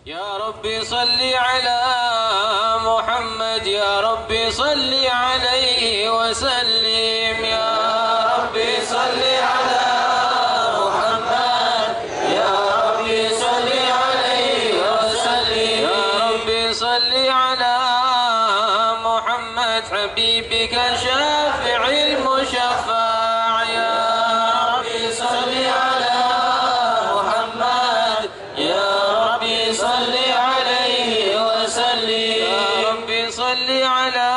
يا ربي صل على محمد، يا ربي صل عليه وسلم. يا ربي صل على محمد، يا ربي صل عليه وسلم. يا ربي صل على محمد حبيبك الشافع المشفع. يا ربي صل على محمد، يا ربي صل عليه وسلم. يا ربي صل على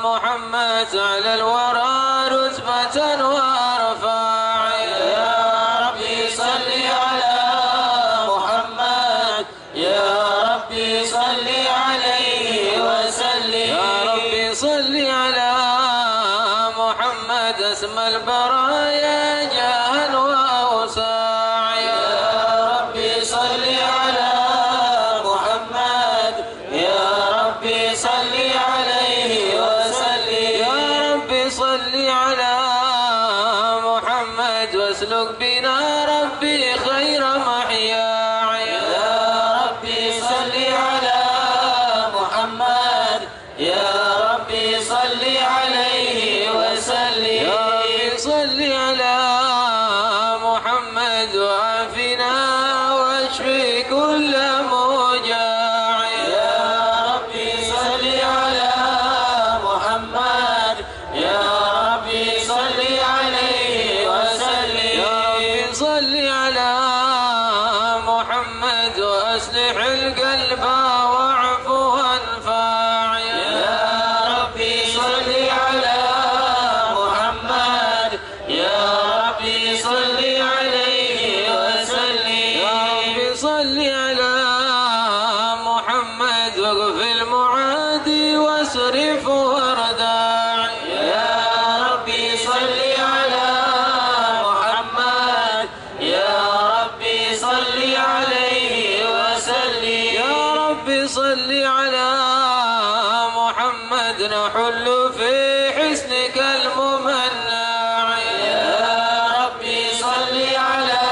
محمد على الورى رتبة وارفع. يا ربي صل على محمد، يا ربي صل عليه وسلم. يا ربي صل على محمد اسمى البرايا جاها واوسع. يا ربي صل على محمد، يا ربي صل عليه وسلم. يا ربي صل على محمد واسلك بنا ربي خير محيا. يا ربي صل على محمد، يا ربي صل عليه وسلم. يا ربي صل على محمد وعافنا واشفي كل موجع. يا ربي صل على محمد، يا ربي صل عليه وسلم. يا ربي صل على محمد واصلح القلب واعفو وانفع. يا ربي صل على محمد، يا ربي صل عليه وسلم. يا ربي صل على محمد وقف المعادي واصرف ورداع. يا ربي صل على محمد، يا ربي صل عليه وسلم. يا ربي صل على محمد نحل في حسنك الممنع. يا ربي صل على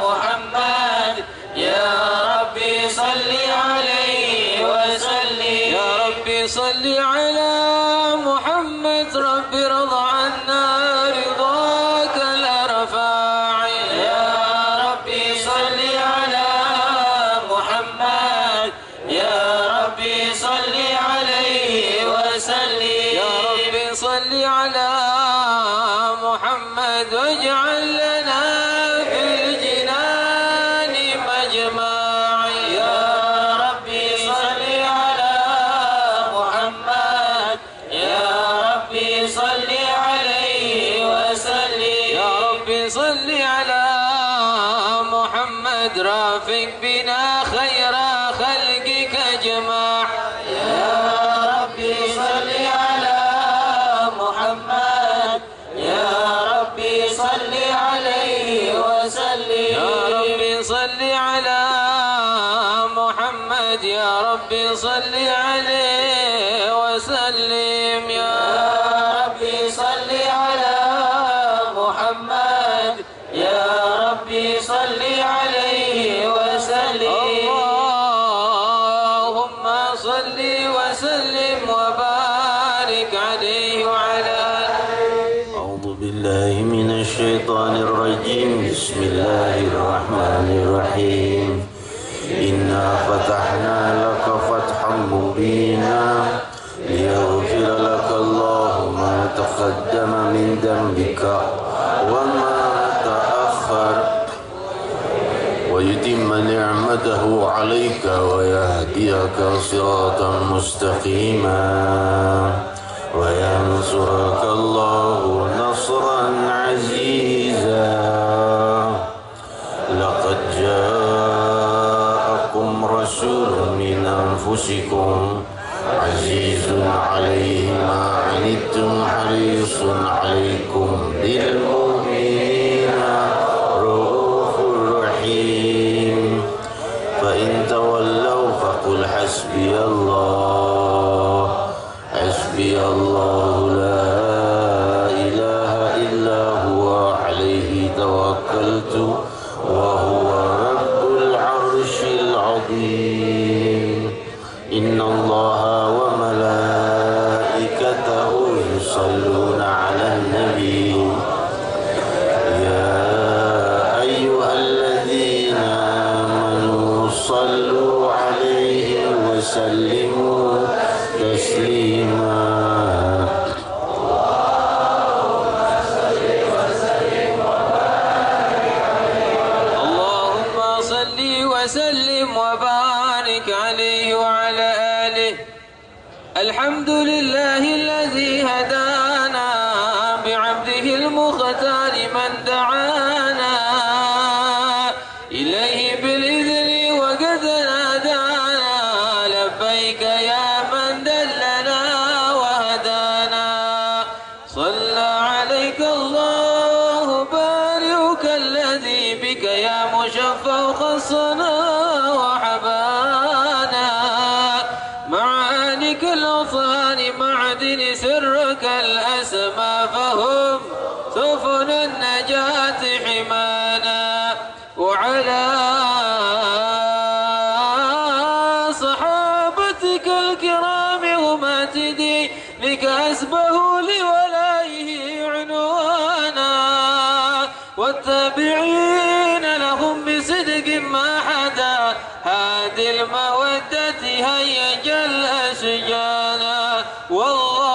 محمد، يا ربي صل عليه وسلم. يا ربي صل على محمد رب رضى عنا رضاك الأرفع. يا ربي صل على محمد، يا ربي صل عليه وسلم. يا ربي صل على محمد واجعل لنا في الجنان مجمع. يا ربي صل على محمد، يا ربي صل عليه وسلم. يا ربي صل على محمد رافق بنا خير خلقك اجمع. يا ربي صل على محمد، يا ربي صل عليه وسلم. يا ربي صل على محمد، يا ربي صل عليه وسلم. يا ربي صل على محمد، يا ربي صل عليه وسلم. اللهم صل وسلم وبارك عليه وعلى أعوذ بالله من الشيطان الرجيم. بسم الله الرحمن الرحيم. إنا فتحنا لك فتحا مبينا ليغفر لك الله ما تقدم من ذنبك وما تأخر ويتم نعمته عليك ويهديك صراطا مستقيما وينصرك الله نصرا عزيزا. لقد جاءكم رسول من أنفسكم عزيز عليه ما عنتم حريص عليكم بالمؤمنين رؤوف رحيم. فإن تولوا فقل حسبي الله، حسبي الله لا إله إلا هو عليه توكلت وهو رب العرش العظيم. الله وملائكته يصلون على النبي يا أيها الذين آمنوا صلوا عليه وسلموا تسليما وسلم وبارك عليه وعلى آله. الحمد لله الذي هدانا بعبده المختار من دعانا إليه بالإذن وقد نادانا لبيك يا من دلنا وهدانا. صلى عليك الله بارئك الذي بك يا مشفع خصنا وحبانا معانك الأطهار معدن سرك الأسمى فهم سفن النجاة حمانا. وعلى صحابتك الكرام وماتدي لك أسبه لولائه عنوانا والتابعين لهم بصدق ما حدا هذه المودة هيج الأشجانا. والله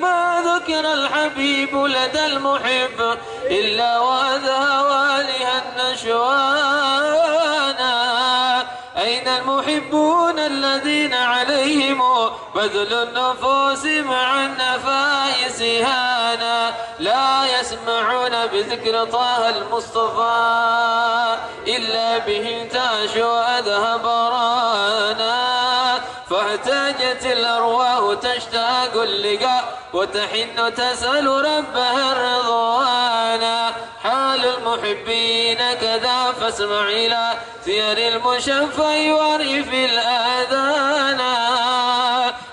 ما ذكر الحبيب لدى المحب إلا وأذهى والها النشوانا. أين المحبون الذين عليهم بذل النفوس مع النفائس هانا لا يسمعون بذكر طه المصطفى إلا به تاشوا أذهب رانا. فاحتاجت الأرواح تشتاق اللقاء وتحن تسأل ربها الرضوانا. حال المحبين كذا فاسمع إلى سير المشفى يعرف الآذان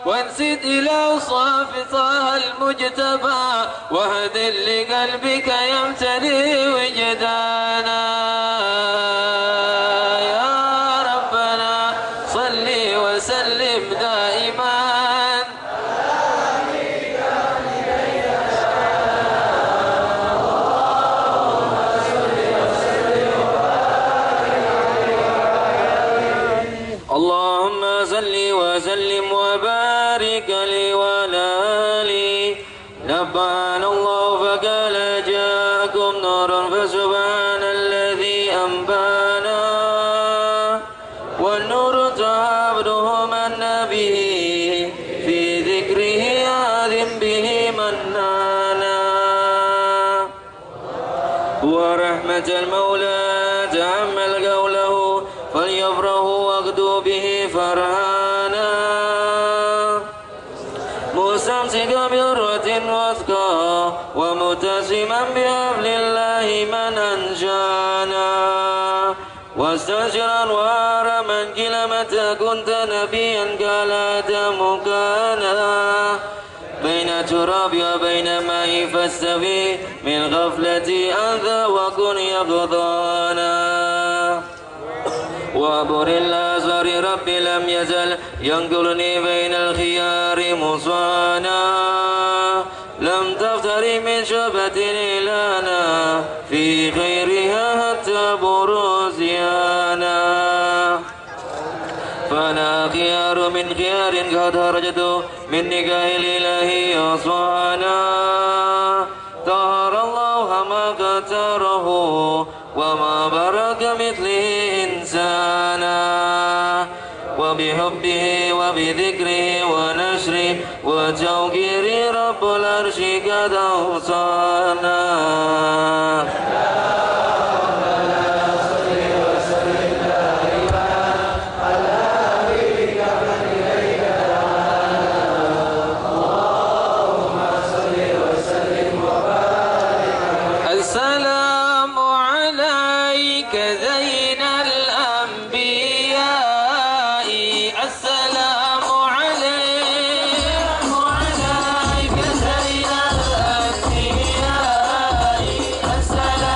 وانسد إلى أوصاف طه المجتبى وهد لقلبك يمتلي وجدانا. يا ربنا صل وسلم دائما اللهم صل وسلم وبارك لي وعلى آلي. نبأنا الله فقال جاءكم نور فسبحان الذي أنبانا والنور تعبده من به في ذكره آذن به منانا. ورحمة المولى تأمل قوله فليفرحوا واغدوا به فرحانا مستمسكا بعروة وثقا ومتسما بحبل الله من أنشانا واستبشرا وارما قل متى كنت نبيا قال آدم كان بين التراب وبين ماء فاستوي من غفلتي أنثى وكن يقظانا. وابر الازهر ربي لم يزل ينقلني بين الخيار مصانا لم تفتري من شبة إلانا في خيرها حتى بروزيانا. فأنا خيار من خيار قد هرجت من نكاه الإله أصوانا. طهر الله ما قتره وما برك مثله إنسانا وبحبه وبذكره ونشره وتوقيره رب العرش قد أوصانا. السلام عليك زين الأنبياء السلام عليك زين الأنبياء السلام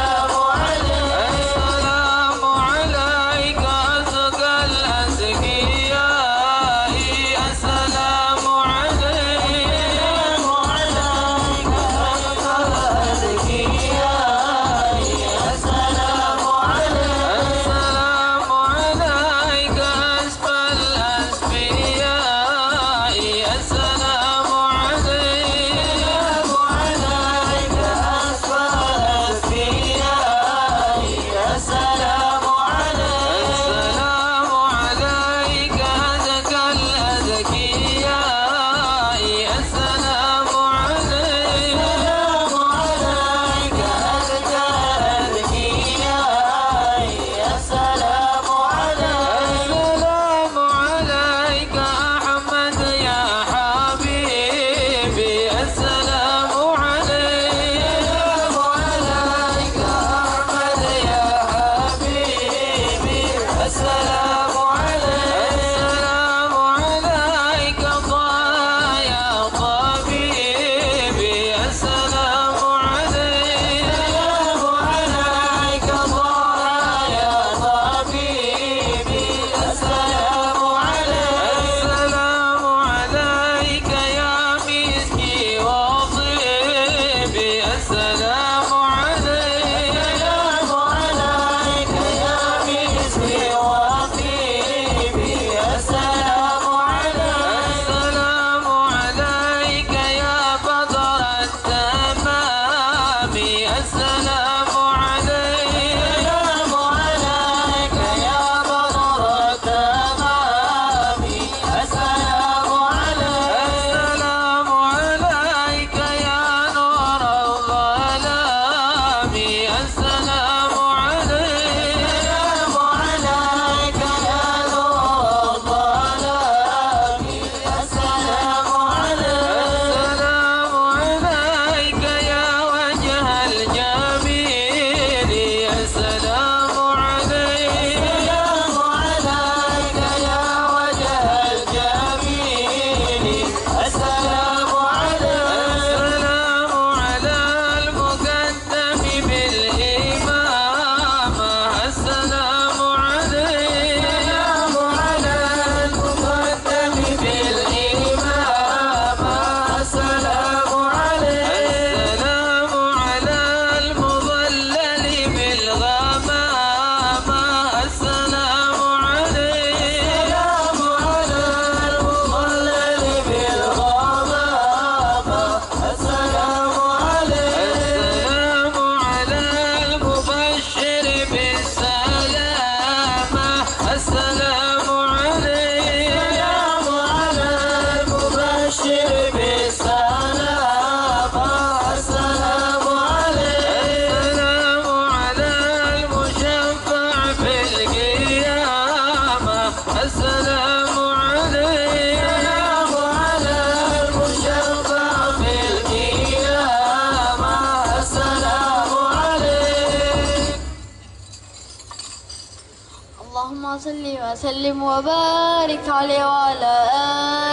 وسلم وبارك عليه وعلى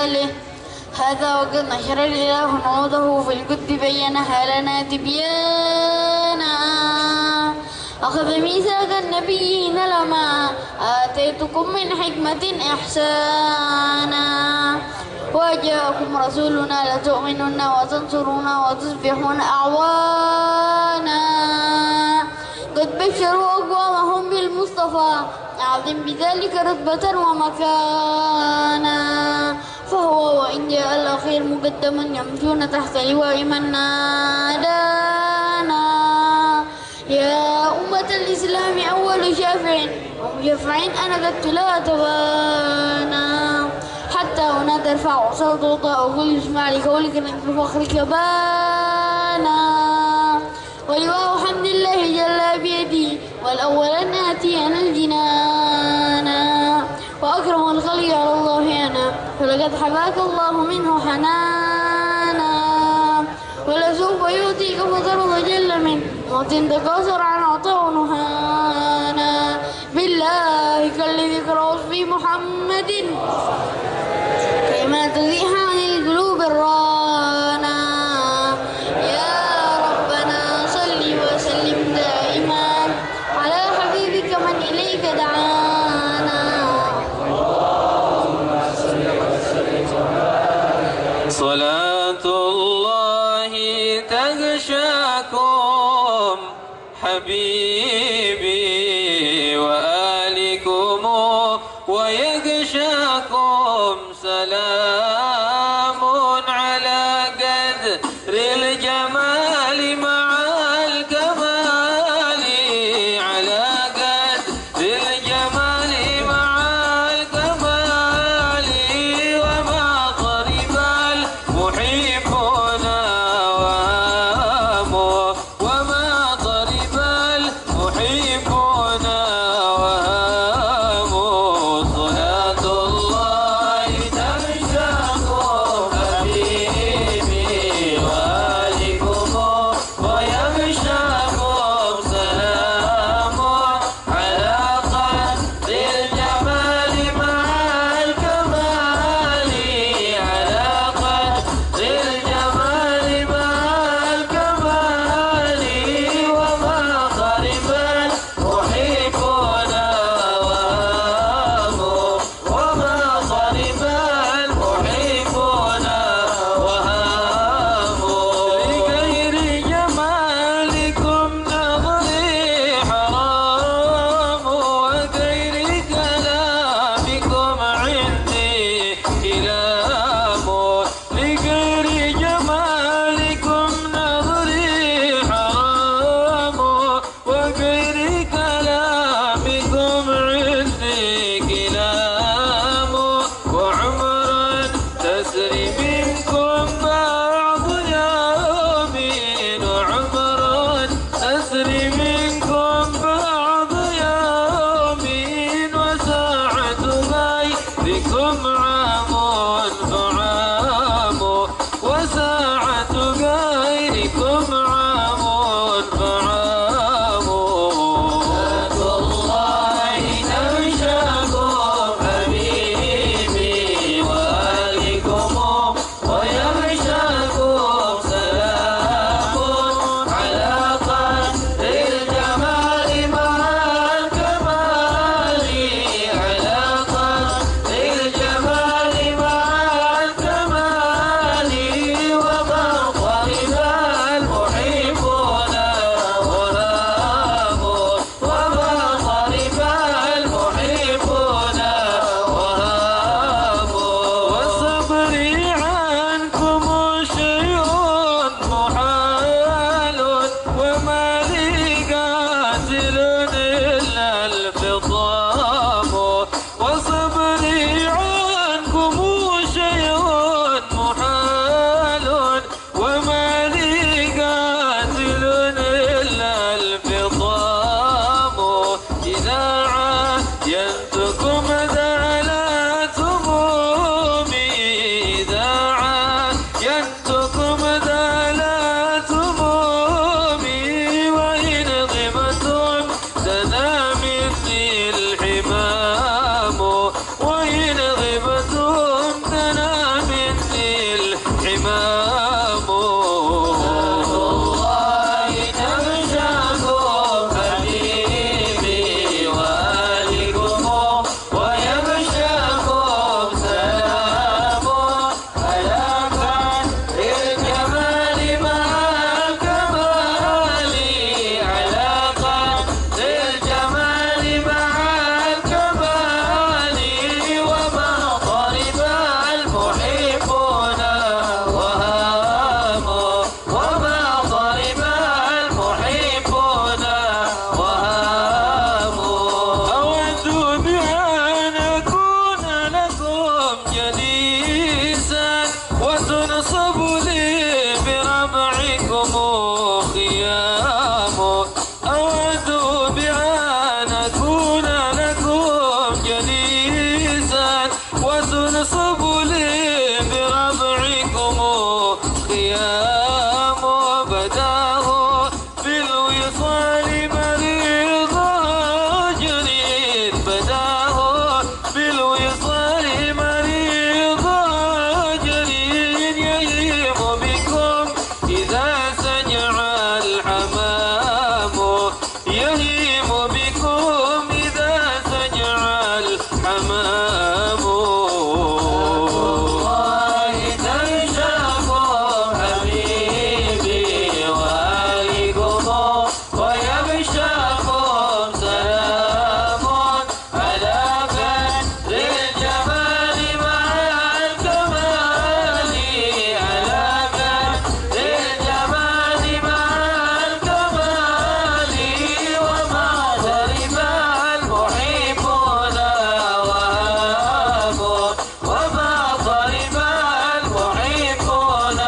آله. هذا وقد نشر الإله نعوده في الكتب بينها لنا تبيانا. أخذ ميثاق النبيين لما آتيتكم من حكمة إحسانا. وجاءكم رسولنا لتؤمنن وتنصرون وتصبحون أعوانا. قد بشروا أقوامهم بالمصطفى أعظم بذلك رتبة ومكانا. فهو وإن جاء الأخير مقدما يمشون تحت لواء من نادانا. يا أمة الإسلام أول شافع ومشفع أنا قد لا تبانا. حتى هنا ترفع صوت وطاء كل اسمع لقولك من فخرك بانا. ولواء حمد الله جل بيدي والأول أن آتي أنا الجنانا. وأكرم الخلق على الله أنا فلقد حباك الله منه حنانا. ولسوف يؤتيك فترضى جل من موت تكاثر عن عطاء نهانا. بالله كالذي ذكر وصفي محمد كما تزيح عن القلوب الرانا. يا ربنا صل وسلم دائما على حبيبك من إليك دعانا. صلاة الله تغشاكم حبيبي وآلكم ويغشاكم سلام على قدر الجمال مع الكمال. على قدر الجمال مع الكمال. وما قرب المحبون وهاموا. وما قرب المحبون وهاموا. صلاة الله تغشاكم حبيبي وآلكم ويغشاكم سلام على قدر الجمال مع الكمال. على قدر الجمال مع الكمال. وما قرب المحبون وهاموا. وما قرب المحبون وهاموا. لغير جمالكم نظري حرام وغير كلامكم عندي كلام. لغير جمالكم نظري حرام وغير كلامكم عندي كلام. وعمر تسري منكم بعض يومين. وعمر تسري منكم بعض يومين. وساعة غيركم عام فعام. وساعة غيركم عام فعام. صلاة الله تغشاكم حبيبي وآلكم ويغشاكم سلام على قدر الجمال مع الكمال. على قدر الجمال جليسا وتنصب لي بربعكم خيام أود بأن أكون لكم جليسا وتنصب لي بربعكم خيام بداه بالوصال مريضا جريد بداه بالوصال مريضا جريد يهيم بكم إذا سجع الحمام يهيم بكم إذا سجع الحمام والله تنشاكم حبيبي وآلكم ويبشاكم سلام على بدر الجمال مع الكمال على بدر الجمال مع الكمال وما ضرب المحبون وهابوا وما ضرب المحبون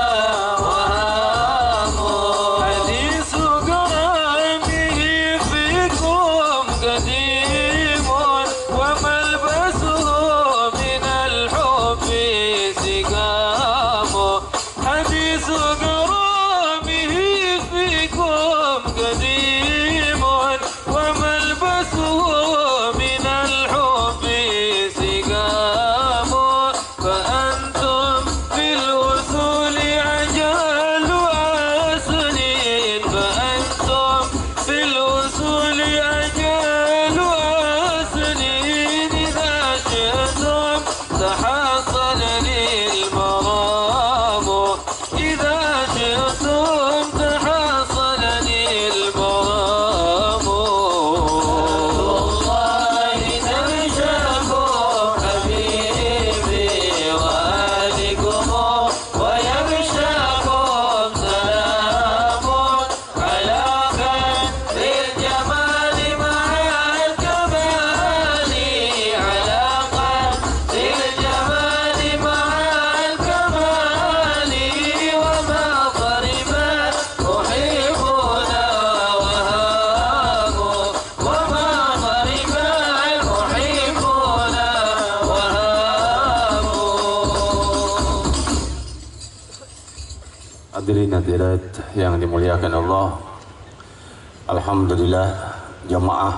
وهابوا حديث كرامه فيكم قديم وملبسه من الحب سقام حديث كرامه فيكم قديم وملبسه من الحب سقام فأنتم في الوصول عجال وسنين فأنتم في الوصول عجال وسنين إذا شئتم تحصل لي المرام إذا شئتم تحصل لي المرام والله تنشاكم حبيبي وآلكم ويبشاكم سلام على بدر الجمال مع الكمال على بدر الجمال مع الكمال وما ضرب المحبون وهابوا وما ضرب المحبون وهابوا. Hadirin hadirat yang dimuliakan Allah, alhamdulillah jamaah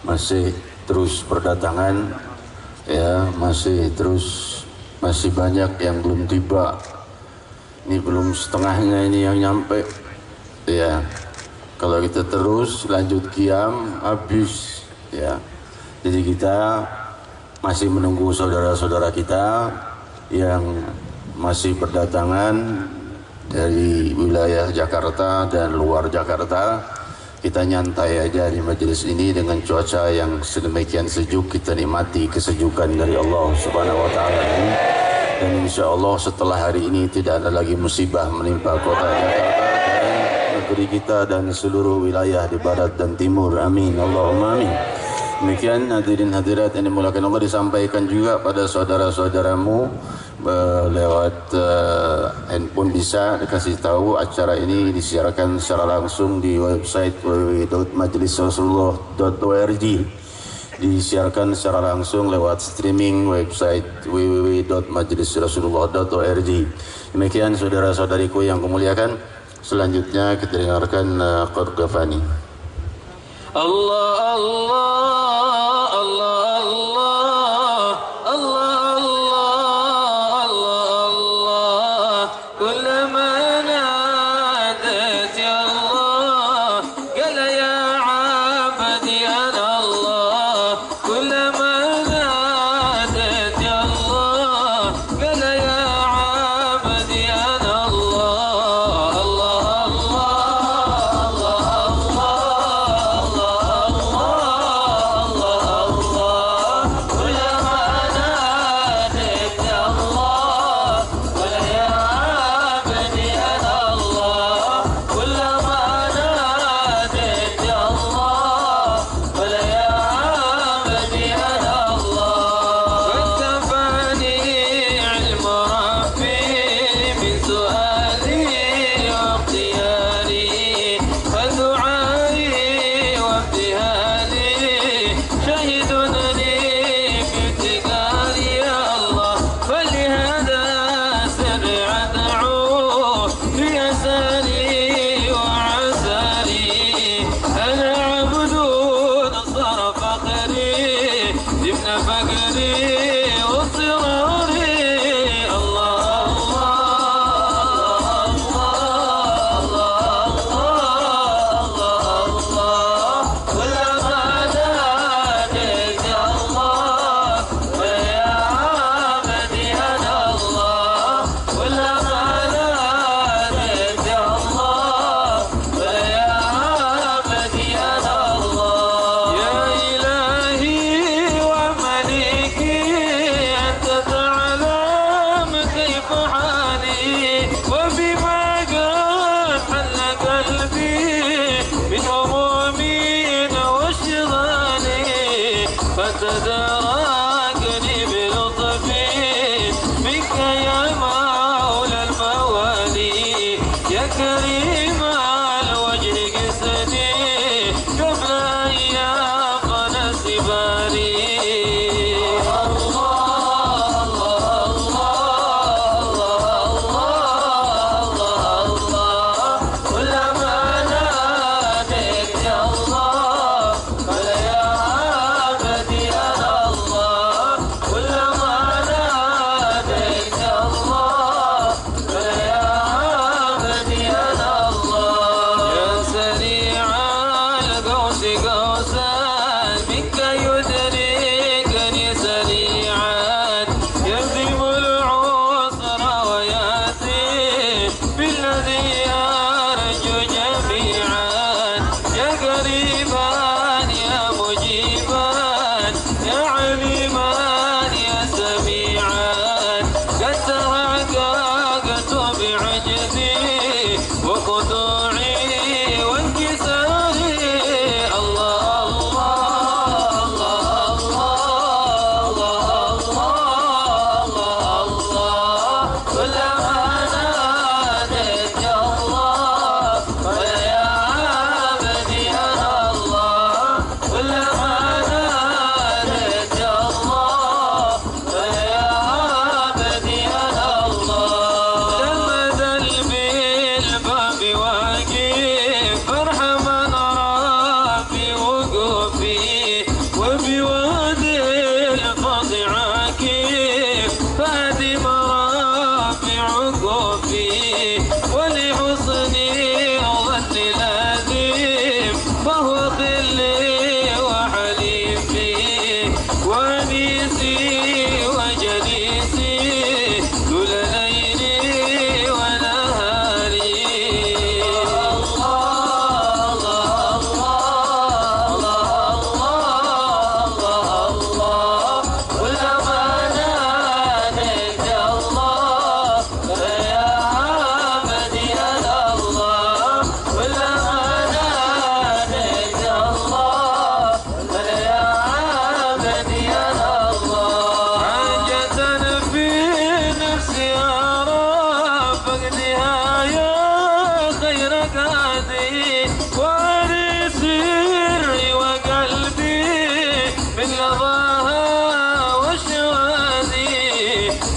masih terus berdatangan, ya, masih banyak yang belum tiba. Ini belum setengahnya ini yang nyampe, ya. Kalau kita terus lanjut qiyam habis, ya. Jadi kita masih menunggu saudara-saudara kita yang masih berdatangan dari wilayah Jakarta dan luar Jakarta. Kita nyantai aja di majelis ini dengan cuaca yang sedemikian sejuk. Kita nikmati kesejukan dari Allah Subhanahu wa taala ini. Dan insya Allah setelah hari ini tidak ada lagi musibah menimpa kota Jakarta dan negeri kita dan seluruh wilayah di barat dan timur. Amin Allahumma amin. Demikian hadirin hadirat yang dimuliakan Allah, disampaikan juga pada saudara-saudaramu lewat handphone, bisa dikasih tahu acara ini disiarkan secara langsung di website www.majlisrasulullah.org, disiarkan secara langsung lewat streaming website www.majlisrasulullah.org. Demikian saudara-saudariku yang kumuliakan, selanjutnya kita dengarkan Qad Ghafani. Allah Allah Allah Allah Allah Allah Allah Allah كلما ناديت يا الله قال يا عبدي أنا الله كلما ناديت يا الله قال يا عبدي أنا الله الله الله الله الله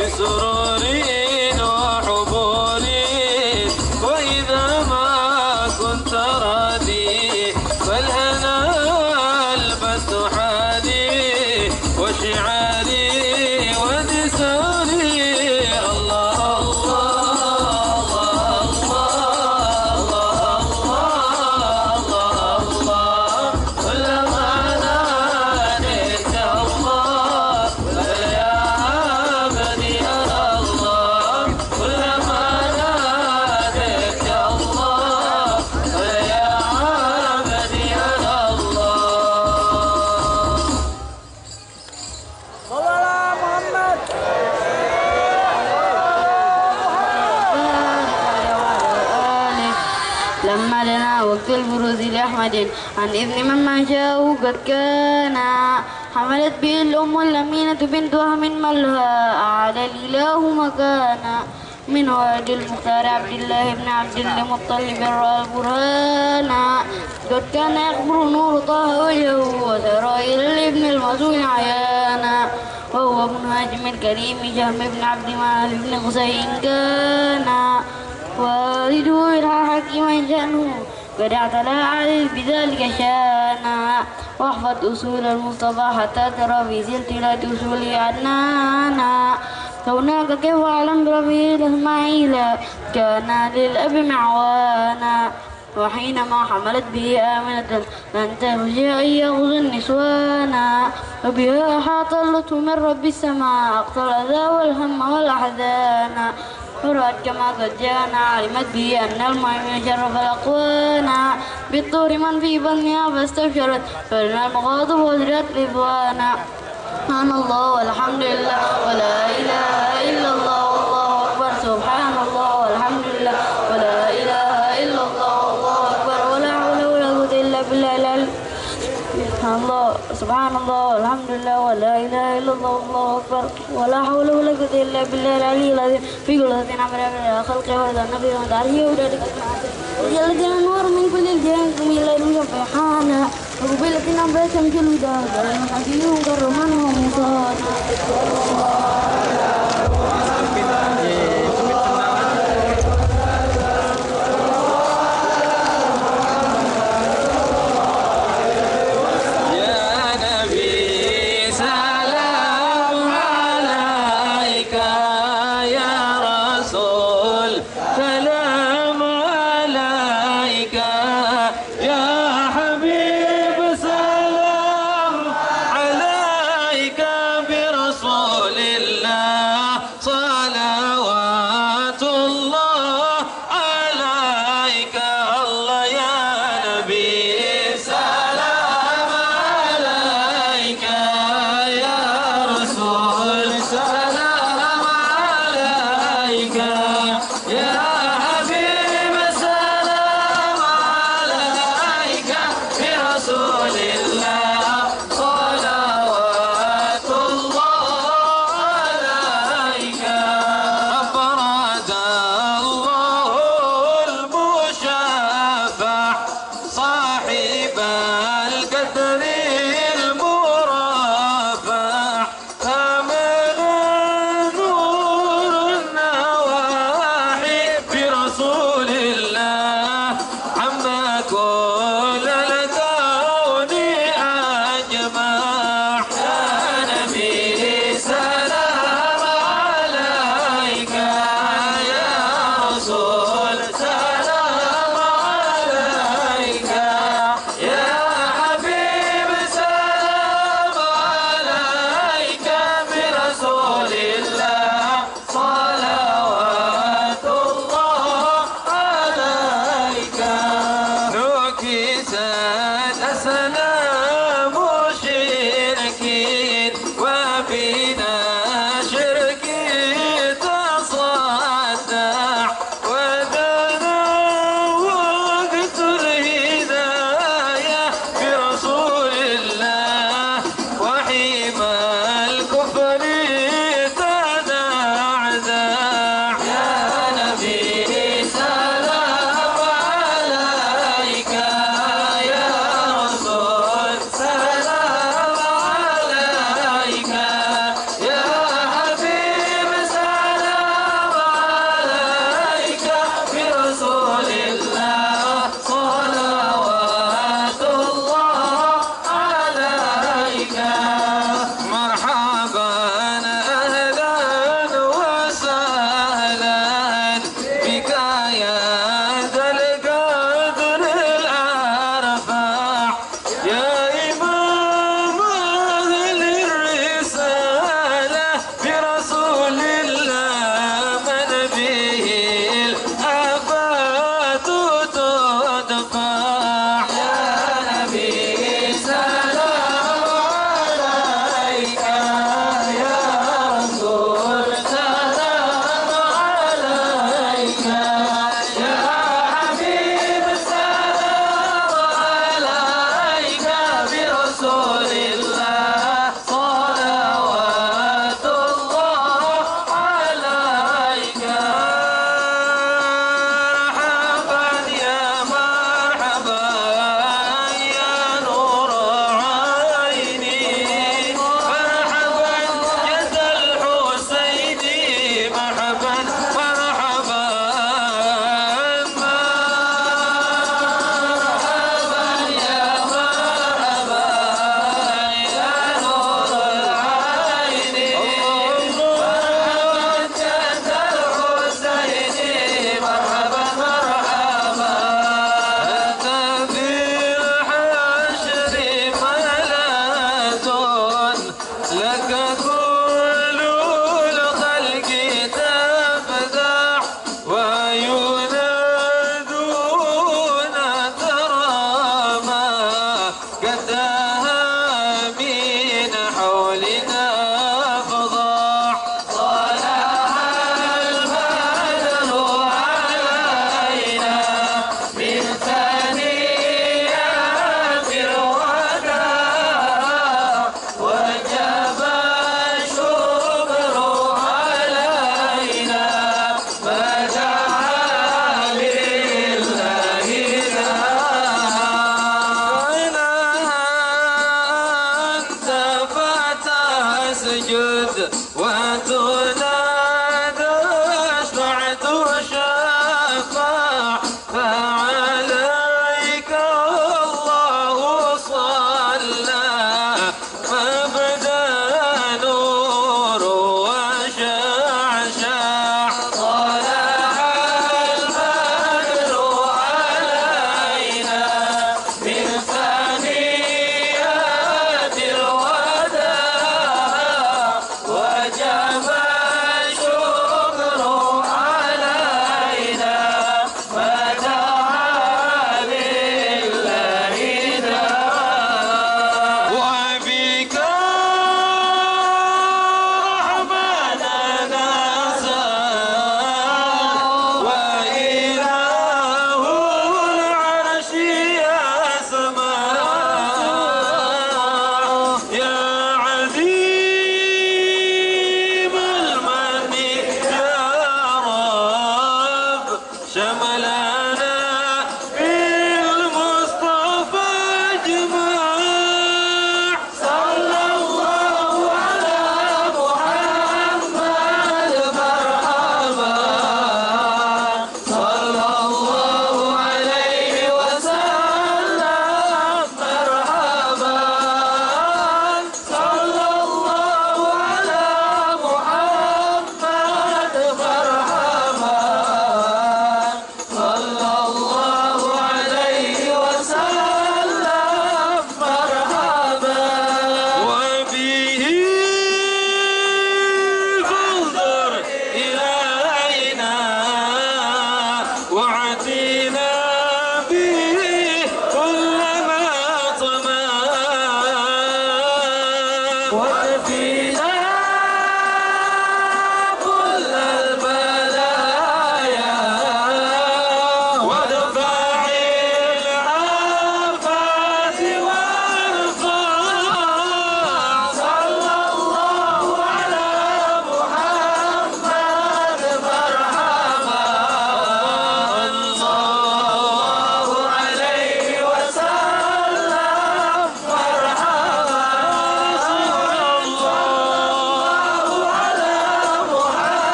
بسرور وحبور، وإذا ما كنت راضي فالهنا ألبست حالي وشعاري ودساري. الله الله الله الله الله، كلما ناديت الله فيا عبدي أنا الله، كلما ناديت الله فيا عبدي أنا الله. لما لنا وقت البروز لأحمد عن إذن من ما شاءه قد كان، حملت به الأم الأمينة بنت وهم ملها أعاد الإله مكانا. من ولد المختار عبد الله بن عبد المطلب رأى البرهان، قد كان يخبر نور طه وجهه وسرى إلى الابن المصون عيانا. وهو ابن هاشم الكريم جهم بن عبد مناف بن قصي كان، والده إلها حكيما شأنه قد اعتلى عليه بذلك شانا. واحفظ أصول المصطفى حتى ترى في سلسلة أصول عدنانا. هناك كيف أعلم بربه إسماعيل كان للأب معوانا. وحينما حملت به آمنة لن ترجع أن يغزو النسوانا. وبها أحاط اللطف من رب السماء أقصى الأذى والهم والأحزان. فرأت كما قد جاءنا علمت به أن المؤمن شرف الأقوانا. بالطور من في بطنها فاستبشرت فلنا المغاضب وزرت رضوانا. سبحان الله والحمد لله ولا إله إلا الله والله أكبر. سبحان الله والحمد لله ولا إله إلا الله والله أكبر. ولا حول ولا قوة إلا بالله العلي. سبحان الله والحمد لله ولا إله إلا الله والله أكبر. ولا حول ولا قوة إلا بالله العلي العظيم. في كل ذات أمر من خلقه وذا النبي وداره وذلك الذي أنور من كل الجهات إلى سبحانه. وقبلت نبات جلودا والحديد كرمان ومصاد. لله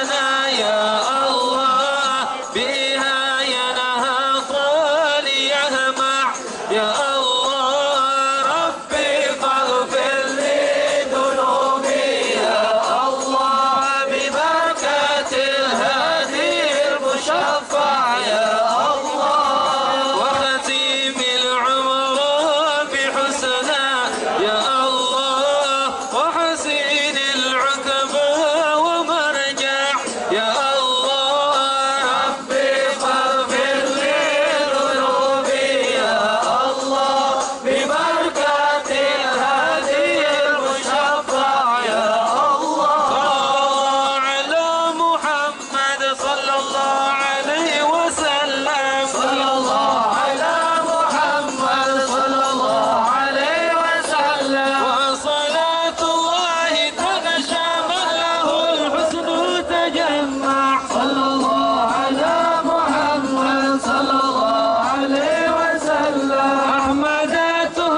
لنا يا الله بها ينهض ليهمع يا الله ربي فاغفر لي ذنوبي يا الله ببركة الهادي المشفع يا الله وختيم العمر بحسنى يا الله وحسين العقبى ومرجع يا الله ربي فاغفر لي ذنوبي يا الله ببركة الهادي المشفع يا الله على محمد صلى الله عليه وسلم صلى الله على محمد صلى الله عليه وسلم وصلاة الله تغشى من له الحسن تجمع صلى الله على محمد صلى الله عليه وسلم أحمدته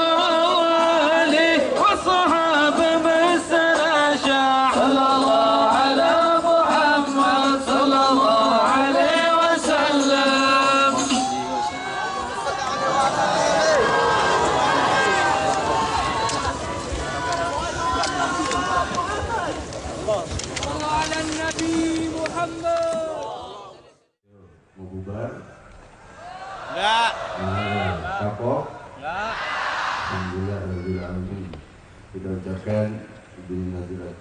وآله والصحابة مسنا شاع صلى الله على محمد صلى الله عليه وسلم Mau bubar? Enggak. Kapok? Enggak. Alhamdulillah. Kita ucapkan Ibn Nazirat.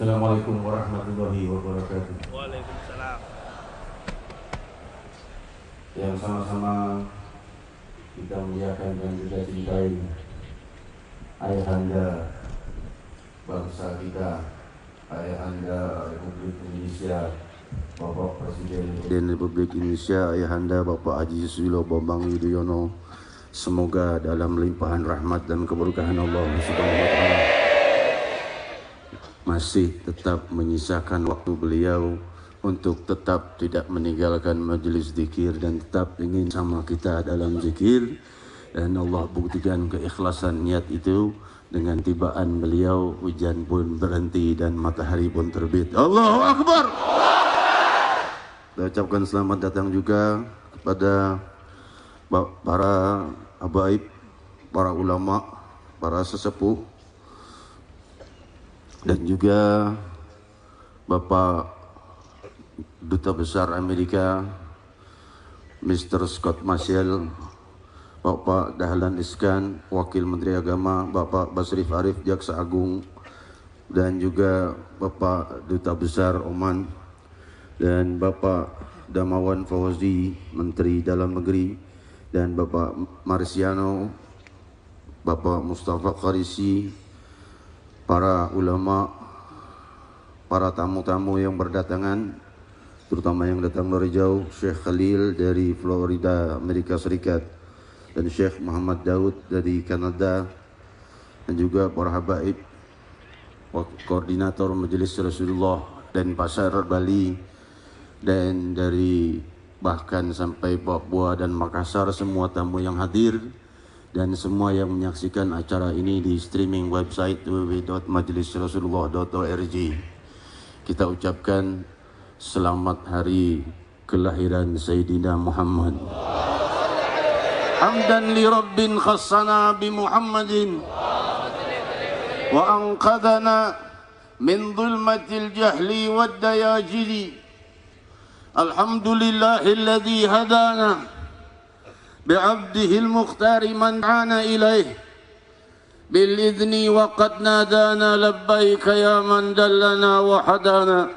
Assalamualaikum warahmatullahi wabarakatuh. Waalaikumsalam. Yang sama-sama kita muliakan dan juga cintai ayahanda bangsa kita, ayahanda Republik Indonesia, Bapak Presiden Republik Indonesia, ayahanda Bapak Haji Susilo Bambang Yudhoyono. Semoga dalam limpahan rahmat dan keberkahan Allah Subhanahu wa taala masih tetap menyisakan waktu beliau untuk tetap tidak meninggalkan majelis zikir dan tetap ingin sama kita dalam zikir, dan Allah buktikan keikhlasan niat itu dengan tibaan beliau. Hujan pun berhenti dan matahari pun terbit. Allahu Akbar. Saya ucapkan selamat datang juga kepada para habaib, para ulama, para sesepuh, dan juga Bapak Duta Besar Amerika Mr. Scott Marshall, Bapak Dahlan Iskan, Wakil Menteri Agama Bapak Basrif Arif, Jaksa Agung, dan juga Bapak Duta Besar Oman, dan Bapak Damawan Fauzi, Menteri Dalam Negeri, dan Bapak Marsiano, Bapak Mustafa Qarisi, para ulama, para tamu-tamu yang berdatangan, terutama yang datang dari jauh, Syekh Khalil dari Florida, Amerika Serikat, dan Syekh Muhammad Daud dari Kanada, dan juga para habaib, koordinator Majelis Rasulullah dan Pasar Bali, dan dari bahkan sampai Papua dan Makassar, semua tamu yang hadir dan semua yang menyaksikan acara ini di streaming website www.majlisrasulullah.org. Kita ucapkan selamat hari kelahiran Sayyidina Muhammad. Hamdan li Rabbin khassana bi Muhammadin wa anqadhana min dhulmatil jahli wad dayajili. Alhamdulillahilladzi hadana بعبده المختار من دعانا إليه بالإذن وقد نادانا لبيك يا من دلنا وحدانا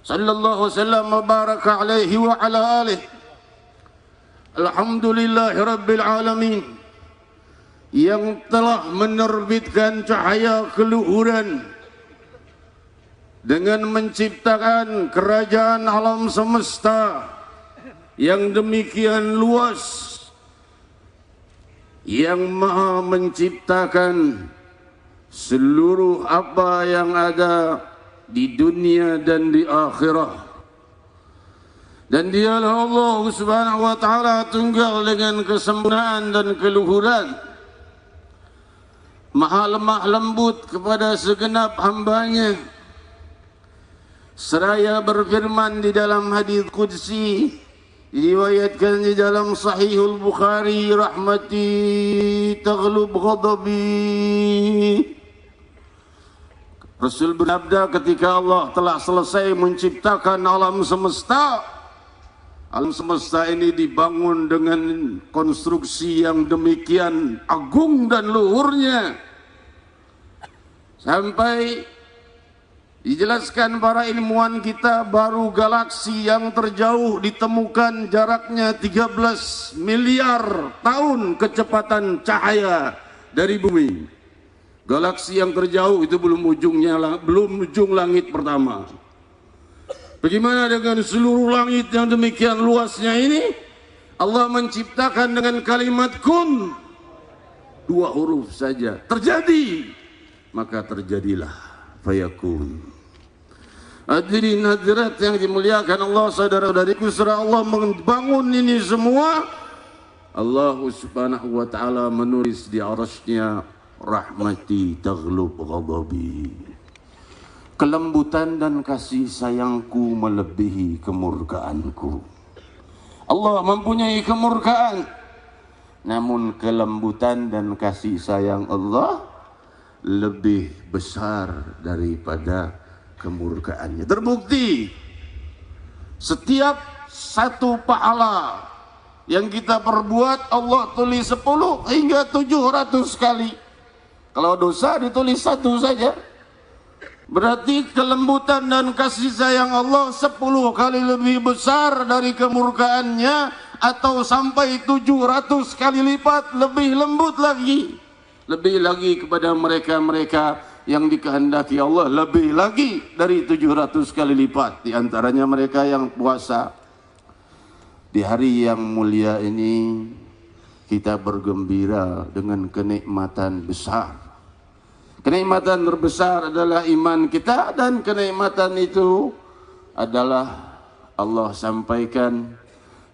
صلى الله وسلم وبارك عليه وعلى آله. Alhamdulillah Rabbil Alamin yang telah menerbitkan cahaya keluhuran dengan menciptakan kerajaan alam semesta yang demikian luas, yang maha menciptakan seluruh apa yang ada di dunia dan di akhirah. Dan dialah Allah subhanahu wa ta'ala tunggal dengan kesempurnaan dan keluhuran, maha lemah lembut kepada segenap hambanya. Seraya berfirman di dalam hadis qudsi, diriwayatkan di dalam Sahihul Bukhari, rahmati taghlub ghadabi. Rasul bersabda ketika Allah telah selesai menciptakan alam semesta. Alam semesta ini dibangun dengan konstruksi yang demikian agung dan luhurnya, sampai dijelaskan para ilmuwan kita baru galaksi yang terjauh ditemukan jaraknya 13 miliar tahun kecepatan cahaya dari bumi. Galaksi yang terjauh itu belum ujung langit pertama. Bagaimana dengan seluruh langit yang demikian luasnya ini? Allah menciptakan dengan kalimat kun, 2 huruf saja, terjadi, maka terjadilah, fayakun. Hadirin hadirat yang dimuliakan Allah, saudara-saudariku, setelah Allah membangun ini semua, Allah subhanahu wa ta'ala menulis di arasnya, rahmati taghlub ghadabi. Kelembutan dan kasih sayangku melebihi kemurkaanku. Allah mempunyai kemurkaan, namun kelembutan dan kasih sayang Allah lebih besar daripada kemurkaannya. Terbukti setiap satu pahala yang kita perbuat Allah tulis 10 hingga 700 kali. Kalau dosa ditulis 1 saja. Berarti kelembutan dan kasih sayang Allah 10 kali lebih besar dari kemurkaannya, atau sampai 700 kali lipat lebih lembut lagi. Lebih lagi kepada mereka-mereka yang dikehendaki Allah, lebih lagi dari 700 kali lipat. Di antaranya mereka yang puasa. Di hari yang mulia ini kita bergembira dengan kenikmatan besar. Kenikmatan terbesar adalah iman kita, dan kenikmatan itu adalah Allah sampaikan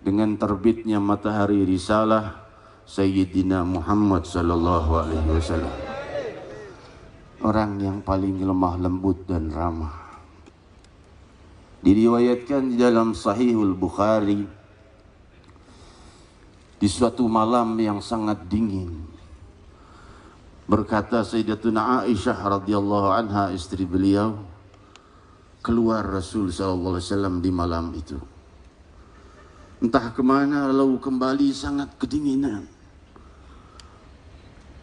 dengan terbitnya matahari risalah Sayyidina Muhammad sallallahu alaihi wasallam. Orang yang paling lemah lembut dan ramah. Diriwayatkan di dalam Sahihul Bukhari, di suatu malam yang sangat dingin, berkata Sayyidatuna Aisyah radhiyallahu anha, istri beliau, keluar Rasul sallallahu alaihi wasallam di malam itu. Entah kemana, lalu kembali sangat kedinginan.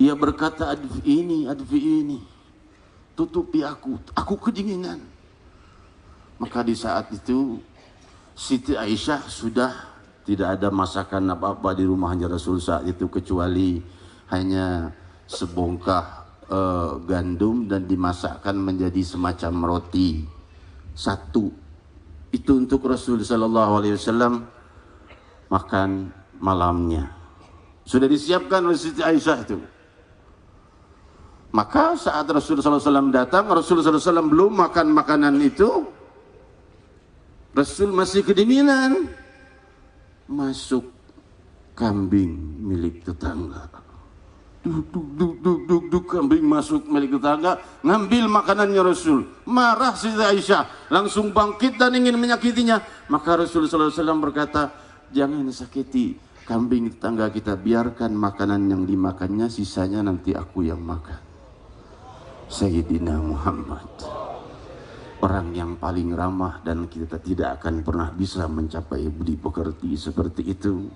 Ia berkata, adfi ini, tutupi aku kedinginan. Maka di saat itu Siti Aisyah sudah tidak ada masakan apa-apa di rumahnya Rasul saat itu, kecuali hanya sebongkah gandum dan dimasakkan menjadi semacam roti satu. Itu untuk Rasul sallallahu alaihi wasallam makan malamnya. Sudah disiapkan oleh Siti Aisyah itu. Maka saat Rasul sallallahu alaihi wasallam datang, Rasul sallallahu alaihi wasallam belum makan makanan itu. Rasul masih kedinginan. Masuk kambing milik tetangga. Duk kambing masuk milik tetangga, ngambil makanannya Rasul. Marah Siti Aisyah, langsung bangkit dan ingin menyakitinya. Maka Rasul sallallahu alaihi wasallam berkata, jangan sakiti kambing tetangga kita, biarkan makanan yang dimakannya, sisanya nanti aku yang makan. Sayyidina Muhammad, orang yang paling ramah, dan kita tidak akan pernah bisa mencapai budi pekerti seperti itu.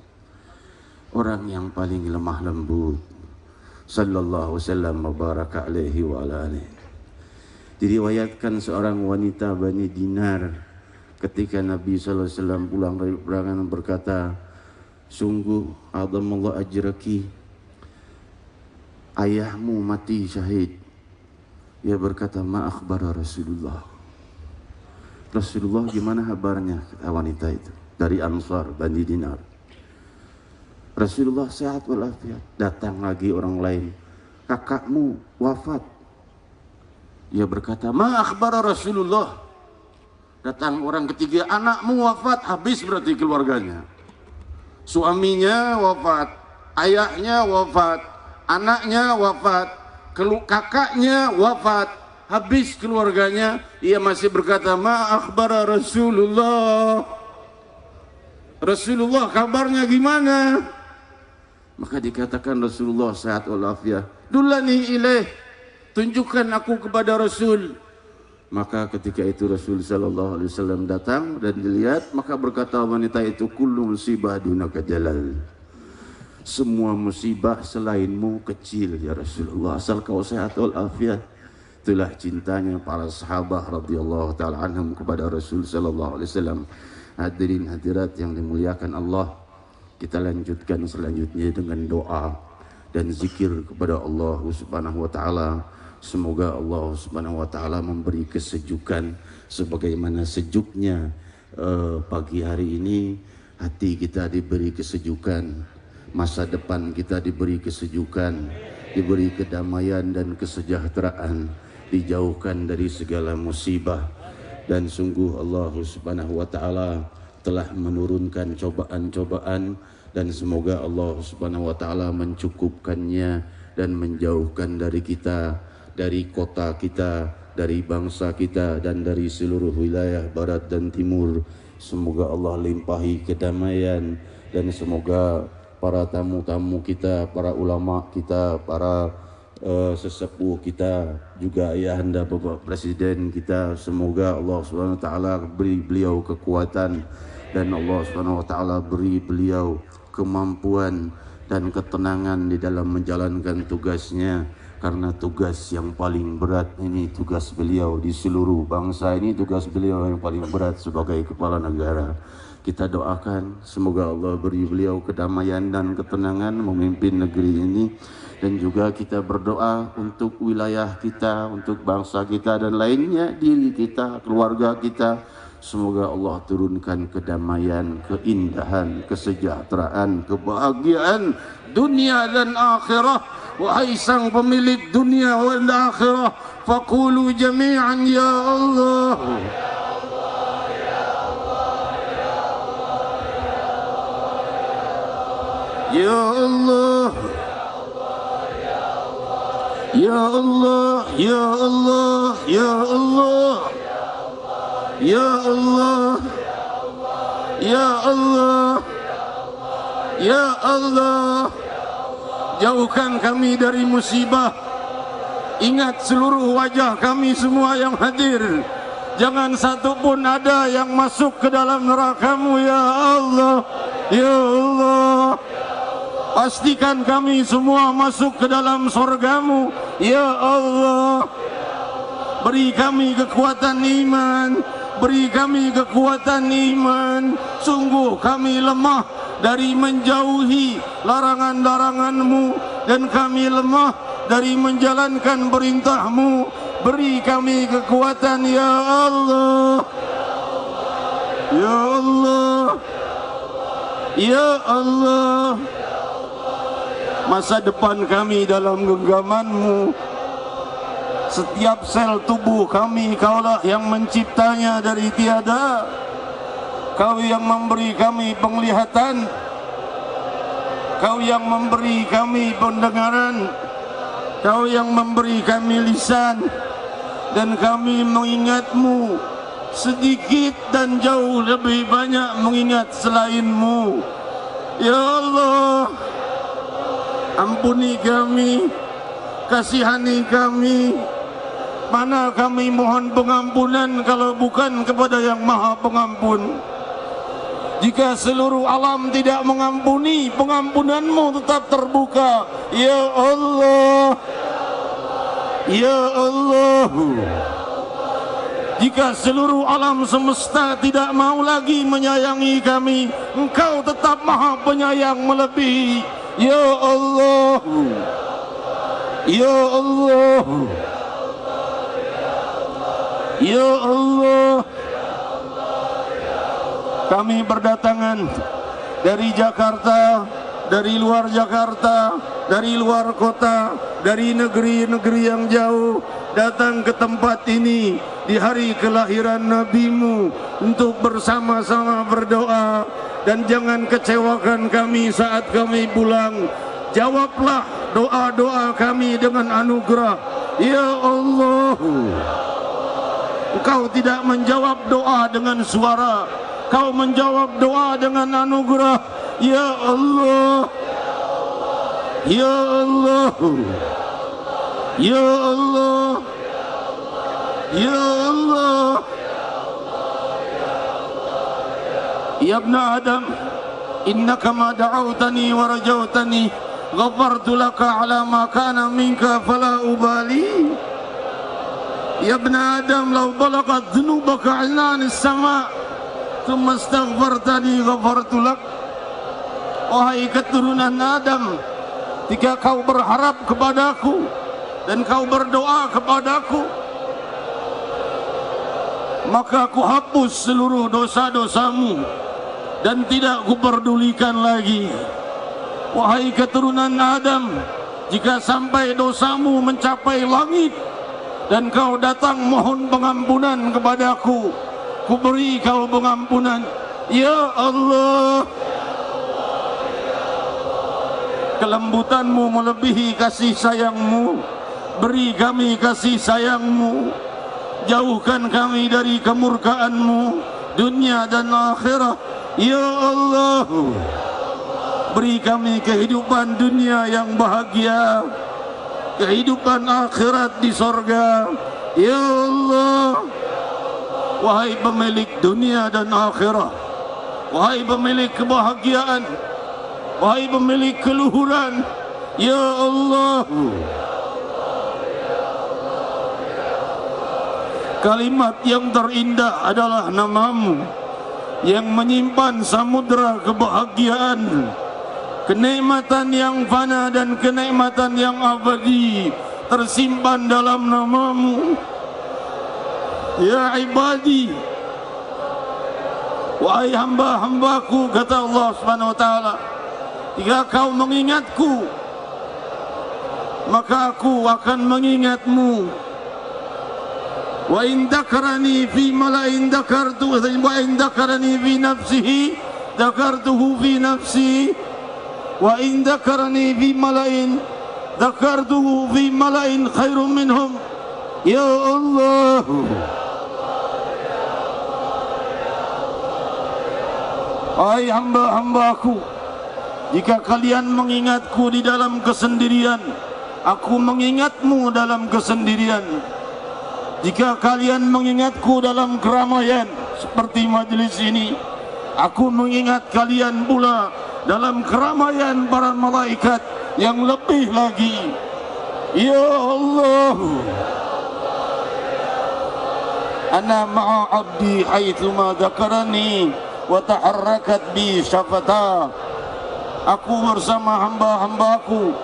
Orang yang paling lemah lembut, sallallahu wasallam wa baraka alaihi wa ala alihi. Diriwayatkan seorang wanita Bani Dinar, ketika Nabi sallallahu alaihi wasallam pulang dari peperangan, berkata, sungguh adamallahu ajraki, ayahmu mati syahid. Ia berkata, ma akhbara Rasulullah. Rasulullah gimana kabarnya, kata wanita itu, dari Ansar Bani Dinar. Rasulullah sehat walafiat. Datang lagi orang lain, kakakmu wafat. Ia berkata, ma akhbara Rasulullah. Datang orang ketiga, anakmu wafat. Habis berarti keluarganya. Suaminya wafat, ayahnya wafat, anaknya wafat, kakaknya wafat. Habis keluarganya. Ia masih berkata, ma akhbara Rasulullah. Rasulullah kabarnya gimana? Maka dikatakan Rasulullah sehat walafiat. Dulani ilaih, tunjukkan aku kepada Rasul. Maka ketika itu Rasul sallallahu alaihi wasallam datang dan dilihat, maka berkata wanita itu, kullu musibah dunaka jalal. Semua musibah selainmu kecil ya Rasulullah, asal kau sehat walafiat. Itulah cintanya para sahabat radhiyallahu taala anhum kepada Rasul sallallahu alaihi wasallam. Hadirin hadirat yang dimuliakan Allah, kita lanjutkan selanjutnya dengan doa dan zikir kepada Allah Subhanahu wa taala. Semoga Allah Subhanahu wa taala memberi kesejukan sebagaimana sejuknya pagi hari ini hati kita diberi kesejukan, masa depan kita diberi kesejukan, diberi kedamaian dan kesejahteraan, dijauhkan dari segala musibah. Dan sungguh Allah Subhanahu wa taala telah menurunkan cobaan-cobaan, dan semoga Allah Subhanahu wa taala mencukupkannya dan menjauhkan dari kita, dari kota kita, dari bangsa kita, dan dari seluruh wilayah barat dan timur. Semoga Allah limpahi kedamaian, dan semoga para tamu-tamu kita, para ulama kita, para sesepuh kita, juga ayahanda Bapak Presiden kita, semoga Allah Subhanahu wa taala beri beliau kekuatan, dan Allah Subhanahu wa taala beri beliau kemampuan dan ketenangan di dalam menjalankan tugasnya, karena tugas yang paling berat ini tugas beliau di seluruh bangsa ini, tugas beliau yang paling berat sebagai kepala negara. Kita doakan semoga Allah beri beliau kedamaian dan ketenangan memimpin negeri ini, dan juga kita berdoa untuk wilayah kita, untuk bangsa kita dan lainnya, diri kita, keluarga kita. Semoga Allah turunkan kedamaian, keindahan, kesejahteraan, kebahagiaan dunia dan akhirah. Wahai sang pemilik dunia wal akhirah, faqulu jami'an ya Allah. Ya Allah, ya Allah, ya Allah, ya Allah, ya Allah, ya Allah, ya Allah. Jauhkan kami dari musibah. Ingat seluruh wajah kami semua yang hadir. Jangan satu pun ada yang masuk ke dalam neraka-Mu ya Allah. Ya Allah, pastikan kami semua masuk ke dalam surga-Mu ya Allah. Beri kami kekuatan iman, beri kami kekuatan iman. Sungguh kami lemah dari menjauhi larangan-larangan-Mu, dan kami lemah dari menjalankan perintah-Mu. Beri kami kekuatan ya Allah. Ya Allah, ya Allah. Masa depan kami dalam genggaman-Mu. Setiap sel tubuh kami Kaulah yang menciptanya dari tiada. Kau yang memberi kami penglihatan, Kau yang memberi kami pendengaran, Kau yang memberi kami lisan, dan kami mengingat-Mu sedikit dan jauh lebih banyak mengingat selain-Mu. Ya Allah, ampuni kami, kasihani kami. Mana kami mohon pengampunan kalau bukan kepada yang Maha Pengampun? Jika seluruh alam tidak mengampuni, pengampunan-Mu tetap terbuka. Ya Allah, ya Allah. Jika seluruh alam semesta tidak mau lagi menyayangi kami, Engkau tetap Maha Penyayang melebihi. Ya Allah, ya Allah, ya Allah. Kami berdatangan dari Jakarta, dari luar Jakarta, dari luar kota, dari negeri-negeri yang jauh, datang ke tempat ini di hari kelahiran Nabi-Mu untuk bersama-sama berdoa. Dan jangan kecewakan kami saat kami pulang. Jawablah doa-doa kami dengan anugerah. Ya Allah, Engkau tidak menjawab doa dengan suara, Kau menjawab doa dengan anugerah. Ya Allah, Ya Allah, Ya Allah, Ya Allah. Ya ibn Adam, innaka ma da'awtani wa rajawtani ghafartu laka ala ma kana minka fala ubali. Ya ibn Adam, law balagat dhunubaka inan as-sama' thumma astaghfartani ghafartu lak. Wahai keturunan Adam, jika kau berharap kepadaku dan kau berdoa kepadaku, maka aku hapus seluruh dosa-dosamu dan tidak kuperdulikan lagi. Wahai keturunan Adam, jika sampai dosamu mencapai langit dan kau datang mohon pengampunan kepadaku, kuberi kau pengampunan. Ya Allah, kelembutanmu melebihi kasih sayangmu, beri kami kasih sayangmu, jauhkan kami dari kemurkaanmu dunia dan akhirat. Ya Allah, beri kami kehidupan dunia yang bahagia, kehidupan akhirat di sorga. Ya Allah, wahai pemilik dunia dan akhirat, wahai pemilik kebahagiaan, wahai pemilik keluhuran. Ya Allah, kalimat yang terindah adalah namamu yang menyimpan samudra kebahagiaan, kenikmatan yang fana dan kenikmatan yang abadi tersimpan dalam namamu. Ya ibadi, wahai hamba-hambaku, kata Allah Subhanahu wa taala, jika kau mengingatku, maka aku akan mengingatmu. Wa in dzakarani fi mala'in dzakartu wa in dzakarani fi nafsihi dzakartuhu fi nafsi wa in dzakarani fi mala'in dzakartuhu fi mala'in khairum minhum. Ya Allah, hai hamba-hambaku, jika kalian mengingatku di dalam kesendirian, aku mengingatmu dalam kesendirian. Jika kalian mengingatku dalam keramaian seperti majlis ini, aku mengingat kalian pula dalam keramaian para malaikat yang lebih lagi. Ya Allah, ana ma'a abdi haitsu ma dzakarani wa taharrakat bi syafata. Aku bersama hamba-hambaku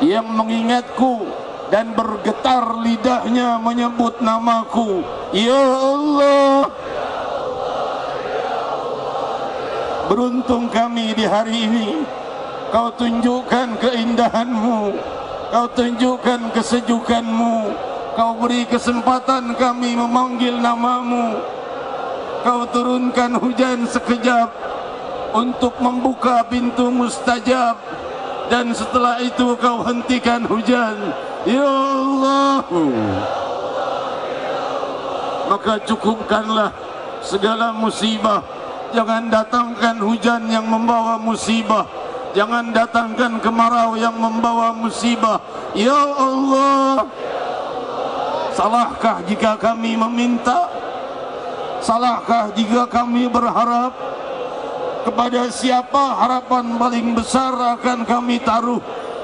yang mengingatku dan bergetar lidahnya menyebut namaku. Ya Allah, beruntung kami di hari ini. Kau tunjukkan keindahanmu, kau tunjukkan kesejukanmu, kau beri kesempatan kami memanggil namamu. Kau turunkan hujan sekejap untuk membuka pintu mustajab, dan setelah itu kau hentikan hujan. Ya Allah, maka cukupkanlah segala musibah. Jangan datangkan hujan yang membawa musibah, jangan datangkan kemarau yang membawa musibah. Ya Allah, salahkah jika kami meminta? Salahkah jika kami berharap? Kepada siapa harapan paling besar akan kami taruh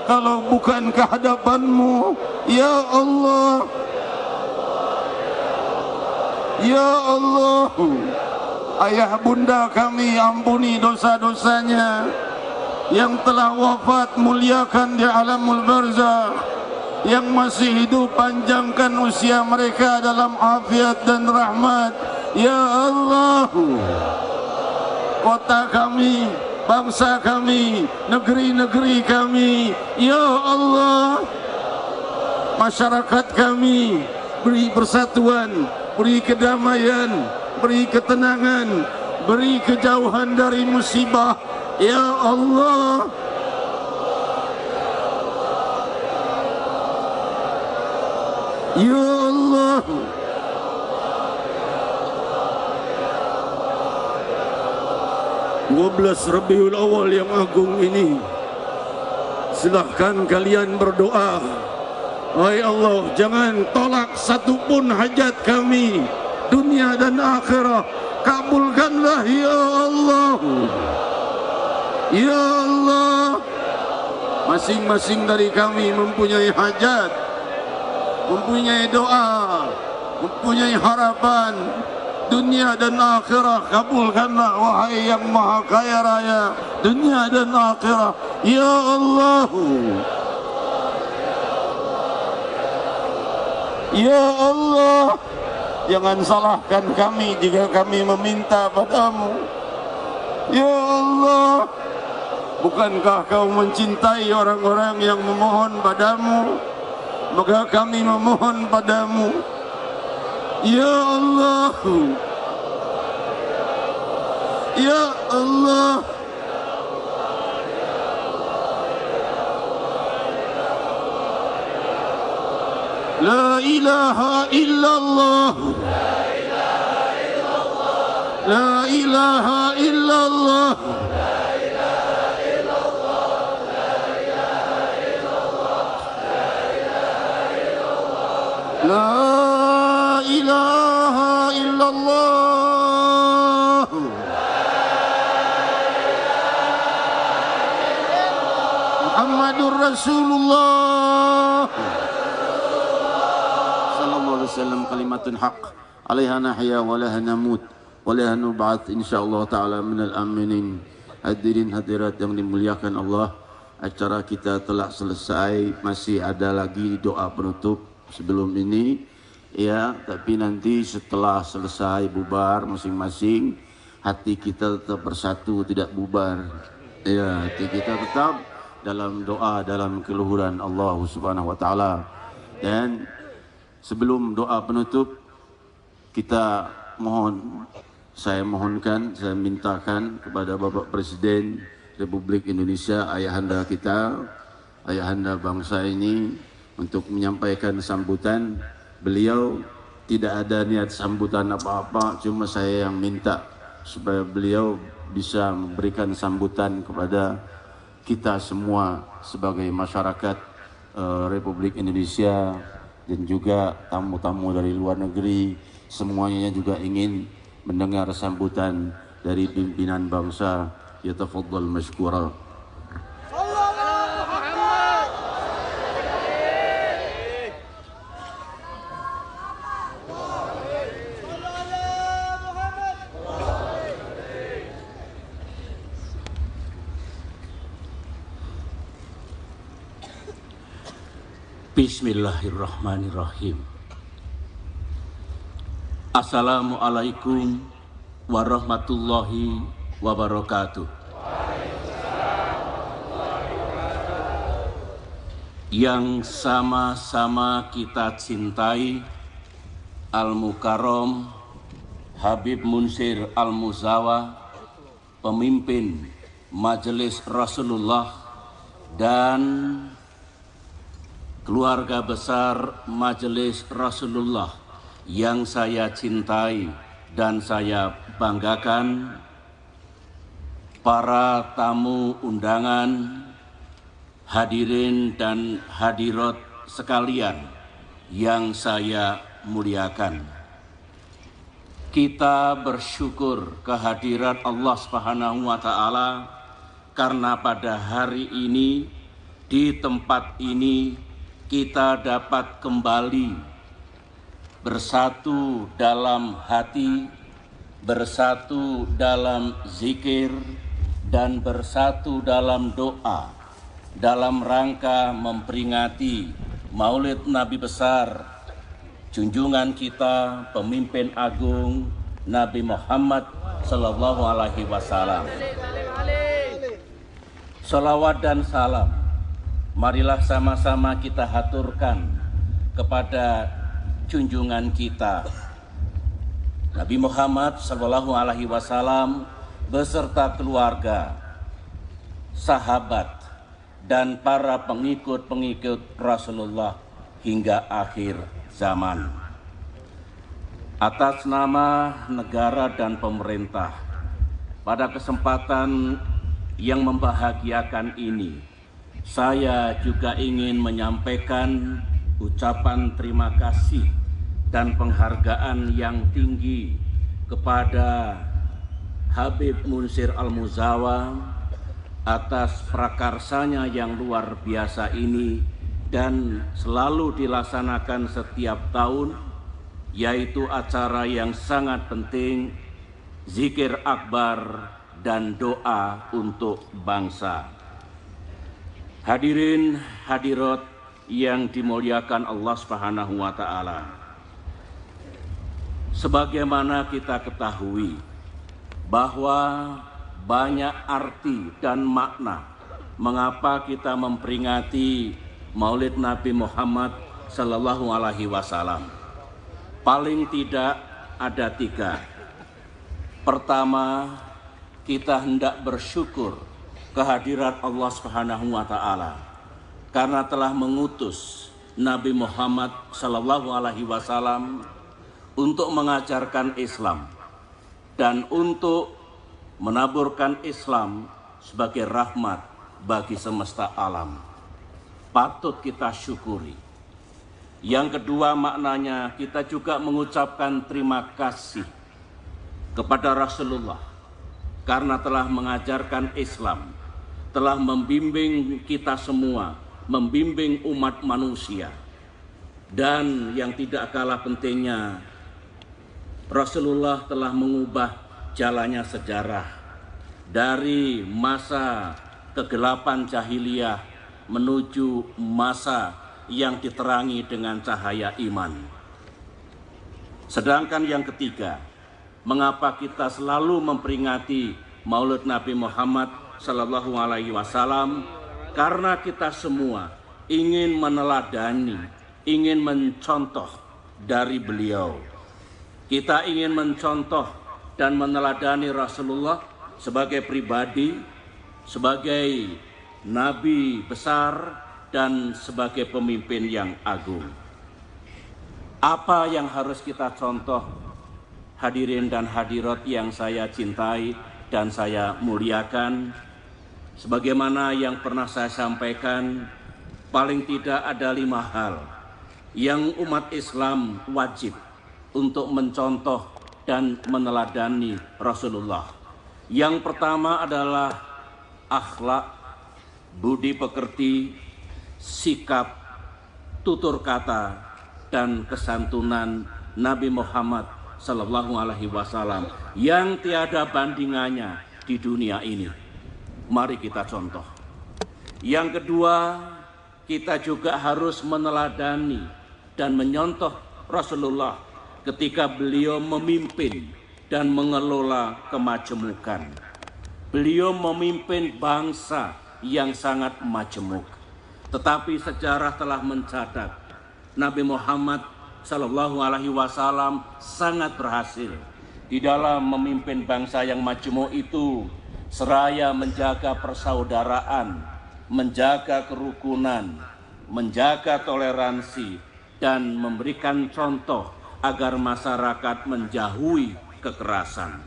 kalau bukan ke hadapan-Mu? Ya Allah, Ya Allah, ayah bunda kami ampuni dosa-dosanya. Yang telah wafat muliakan di alamul barzakh, yang masih hidup panjangkan usia mereka dalam afiat dan rahmat. Ya Allah, kota kami, bangsa kami, negeri-negeri kami. Ya Allah, masyarakat kami beri persatuan, beri kedamaian, beri ketenangan, beri kejauhan dari musibah. Ya Allah, ya Allah, 12 Rabiul Awal yang agung ini, silahkan kalian berdoa. Wahai Allah, jangan tolak satupun hajat kami, dunia dan akhirat. Kabulkanlah ya Allah. Ya Allah, masing-masing dari kami mempunyai hajat, mempunyai doa, mempunyai harapan dunia dan akhirat. Kabulkanlah wahai yang maha kaya raya dunia dan akhirat. Ya Allah, ya Allah, jangan salahkan kami jika kami meminta padamu. Ya Allah, bukankah kau mencintai orang-orang yang memohon padamu? Maka kami memohon padamu. Ya Allah, ya Allah, la ilaha illallah, la ilaha illallah, la ilaha illallah, Muhammadur Rasulullah sallallahu alaihi wasallam. Kalimatun haq alaiha nahya wa laha namut wa laha nub'ats insyaallah taala minal aminin. Hadirin hadirat yang dimuliakan Allah, acara kita telah selesai. Masih ada lagi doa penutup sebelum ini ya, tapi nanti setelah selesai bubar masing-masing, hati kita tetap bersatu, tidak bubar ya. Hati kita tetap dalam doa, dalam keluhuran Allah Subhanahu wa taala. Dan sebelum doa penutup, kita saya mintakan kepada Bapak Presiden Republik Indonesia, ayahanda kita, ayahanda bangsa ini, untuk menyampaikan sambutan. Beliau tidak ada niat sambutan apa-apa, cuma saya yang minta supaya beliau bisa memberikan sambutan kepada kita semua sebagai masyarakat Republik Indonesia, dan juga tamu-tamu dari luar negeri. Semuanya juga ingin mendengar sambutan dari pimpinan bangsa. Yatafaddal mashkura. Bismillahirrahmanirrahim. Assalamualaikum warahmatullahi wabarakatuh. Yang sama-sama kita cintai, Al-Mukarram Habib Munsir Al-Muzawa, pemimpin Majelis Rasulullah, dan keluarga besar Majelis Rasulullah yang saya cintai dan saya banggakan, para tamu undangan, hadirin dan hadirat sekalian yang saya muliakan. Kita bersyukur kehadirat Allah Subhanahu wa taala karena pada hari ini di tempat ini kita dapat kembali bersatu dalam hati, bersatu dalam zikir, dan bersatu dalam doa dalam rangka memperingati Maulid Nabi besar junjungan kita, pemimpin agung Nabi Muhammad sallallahu alaihi wasallam. Salawat dan salam marilah sama-sama kita haturkan kepada junjungan kita Nabi Muhammad SAW beserta keluarga, sahabat, dan para pengikut-pengikut Rasulullah hingga akhir zaman. Atas nama negara dan pemerintah, pada kesempatan yang membahagiakan ini, saya juga ingin menyampaikan ucapan terima kasih dan penghargaan yang tinggi kepada Habib Munsir Al-Muzawa atas prakarsanya yang luar biasa ini dan selalu dilaksanakan setiap tahun, yaitu acara yang sangat penting, zikir akbar dan doa untuk bangsa. Hadirin hadirat yang dimuliakan Allah Subhanahu wa taala. Sebagaimana kita ketahui bahwa banyak arti dan makna mengapa kita memperingati Maulid Nabi Muhammad Sallallahu Alaihi Wasallam. Paling tidak ada 3. Pertama, kita hendak bersyukur kehadirat Allah Subhanahu wa taala karena telah mengutus Nabi Muhammad Sallallahu Alaihi Wasallam untuk mengajarkan Islam dan untuk menaburkan Islam sebagai rahmat bagi semesta alam. Patut kita syukuri. Yang kedua maknanya, kita juga mengucapkan terima kasih kepada Rasulullah karena telah mengajarkan Islam, telah membimbing kita semua, membimbing umat manusia. Dan yang tidak kalah pentingnya, Rasulullah telah mengubah jalannya sejarah dari masa kegelapan jahiliyah menuju masa yang diterangi dengan cahaya iman. Sedangkan yang ketiga, mengapa kita selalu memperingati Maulid Nabi Muhammad Sallallahu Alaihi Wasallam? Karena kita semua ingin meneladani, ingin mencontoh dari beliau. Kita ingin mencontoh dan meneladani Rasulullah sebagai pribadi, sebagai nabi besar, dan sebagai pemimpin yang agung. Apa yang harus kita contoh, hadirin dan hadirat yang saya cintai dan saya muliakan? Sebagaimana yang pernah saya sampaikan, paling tidak ada 5 hal yang umat Islam wajib untuk mencontoh dan meneladani Rasulullah. Yang pertama adalah akhlak, budi pekerti, sikap, tutur kata, dan kesantunan Nabi Muhammad Sallallahu Alaihi Wasallam yang tiada bandingannya di dunia ini. Mari kita contoh. Yang kedua, kita juga harus meneladani dan menyontoh Rasulullah ketika beliau memimpin dan mengelola kemajemukan. Beliau memimpin bangsa yang sangat majemuk. Tetapi sejarah telah mencatat Nabi Muhammad Sallallahu Alaihi Wasallam sangat berhasil di dalam memimpin bangsa yang majemuk itu, seraya menjaga persaudaraan, menjaga kerukunan, menjaga toleransi, dan memberikan contoh agar masyarakat menjauhi kekerasan.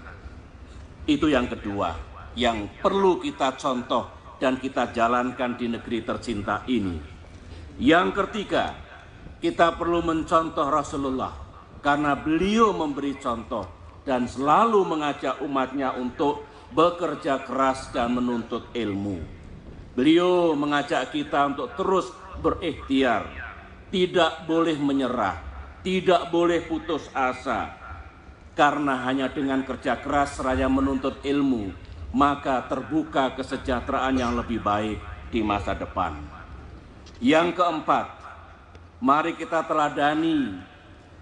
Itu yang kedua, yang perlu kita contoh dan kita jalankan di negeri tercinta ini. Yang ketiga, kita perlu mencontoh Rasulullah karena beliau memberi contoh dan selalu mengajak umatnya untuk bekerja keras dan menuntut ilmu. Beliau mengajak kita untuk terus berikhtiar, tidak boleh menyerah, tidak boleh putus asa, karena hanya dengan kerja keras seraya menuntut ilmu, maka terbuka kesejahteraan yang lebih baik di masa depan. Yang keempat, mari kita teladani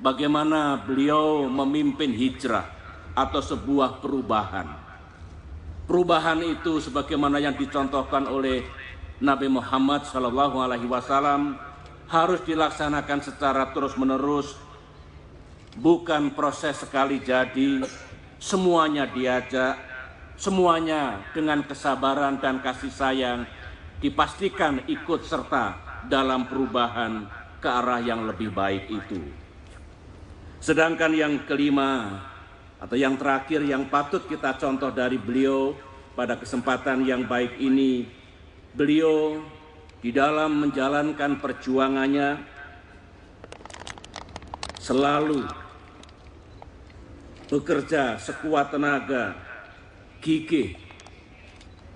bagaimana beliau memimpin hijrah atau sebuah perubahan. Perubahan itu sebagaimana yang dicontohkan oleh Nabi Muhammad SAW harus dilaksanakan secara terus-menerus, bukan proses sekali jadi. Semuanya diajak, semuanya dengan kesabaran dan kasih sayang dipastikan ikut serta dalam perubahan ke arah yang lebih baik itu. Sedangkan yang kelima atau yang terakhir yang patut kita contoh dari beliau pada kesempatan yang baik ini, beliau di dalam menjalankan perjuangannya selalu bekerja sekuat tenaga, gigih,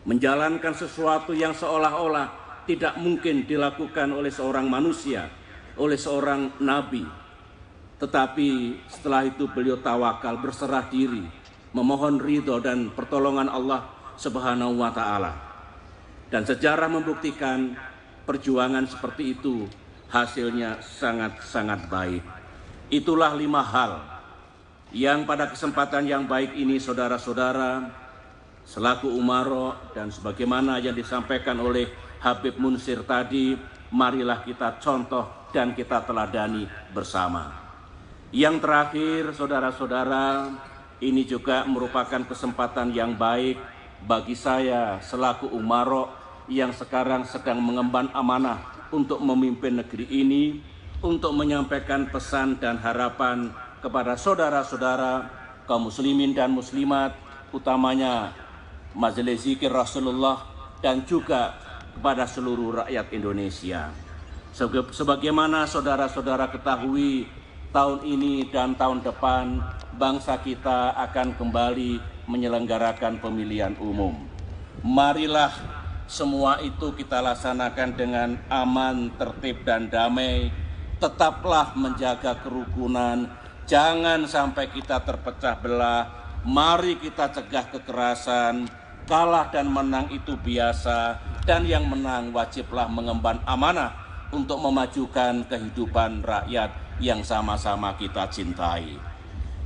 menjalankan sesuatu yang seolah-olah tidak mungkin dilakukan oleh seorang manusia, oleh seorang nabi. Tetapi setelah itu beliau tawakal, berserah diri, memohon ridho dan pertolongan Allah Subhanahu wa Ta'ala. Dan sejarah membuktikan perjuangan seperti itu hasilnya sangat-sangat baik. Itulah 5 hal yang pada kesempatan yang baik ini saudara-saudara selaku umaro dan sebagaimana yang disampaikan oleh Habib Munsir tadi, marilah kita contoh dan kita teladani bersama. Yang terakhir saudara-saudara, ini juga merupakan kesempatan yang baik bagi saya selaku umaro yang sekarang sedang mengemban amanah untuk memimpin negeri ini, untuk menyampaikan pesan dan harapan kepada saudara-saudara kaum muslimin dan muslimat, utamanya Majelis Zikir Rasulullah dan juga kepada seluruh rakyat Indonesia. Sebagaimana saudara-saudara ketahui, tahun ini dan tahun depan bangsa kita akan kembali menyelenggarakan pemilihan umum. Marilah semua itu kita laksanakan dengan aman, tertib dan damai. Tetaplah menjaga kerukunan, jangan sampai kita terpecah belah. Mari kita cegah kekerasan. Kalah dan menang itu biasa, dan yang menang wajiblah mengemban amanah untuk memajukan kehidupan rakyat yang sama-sama kita cintai.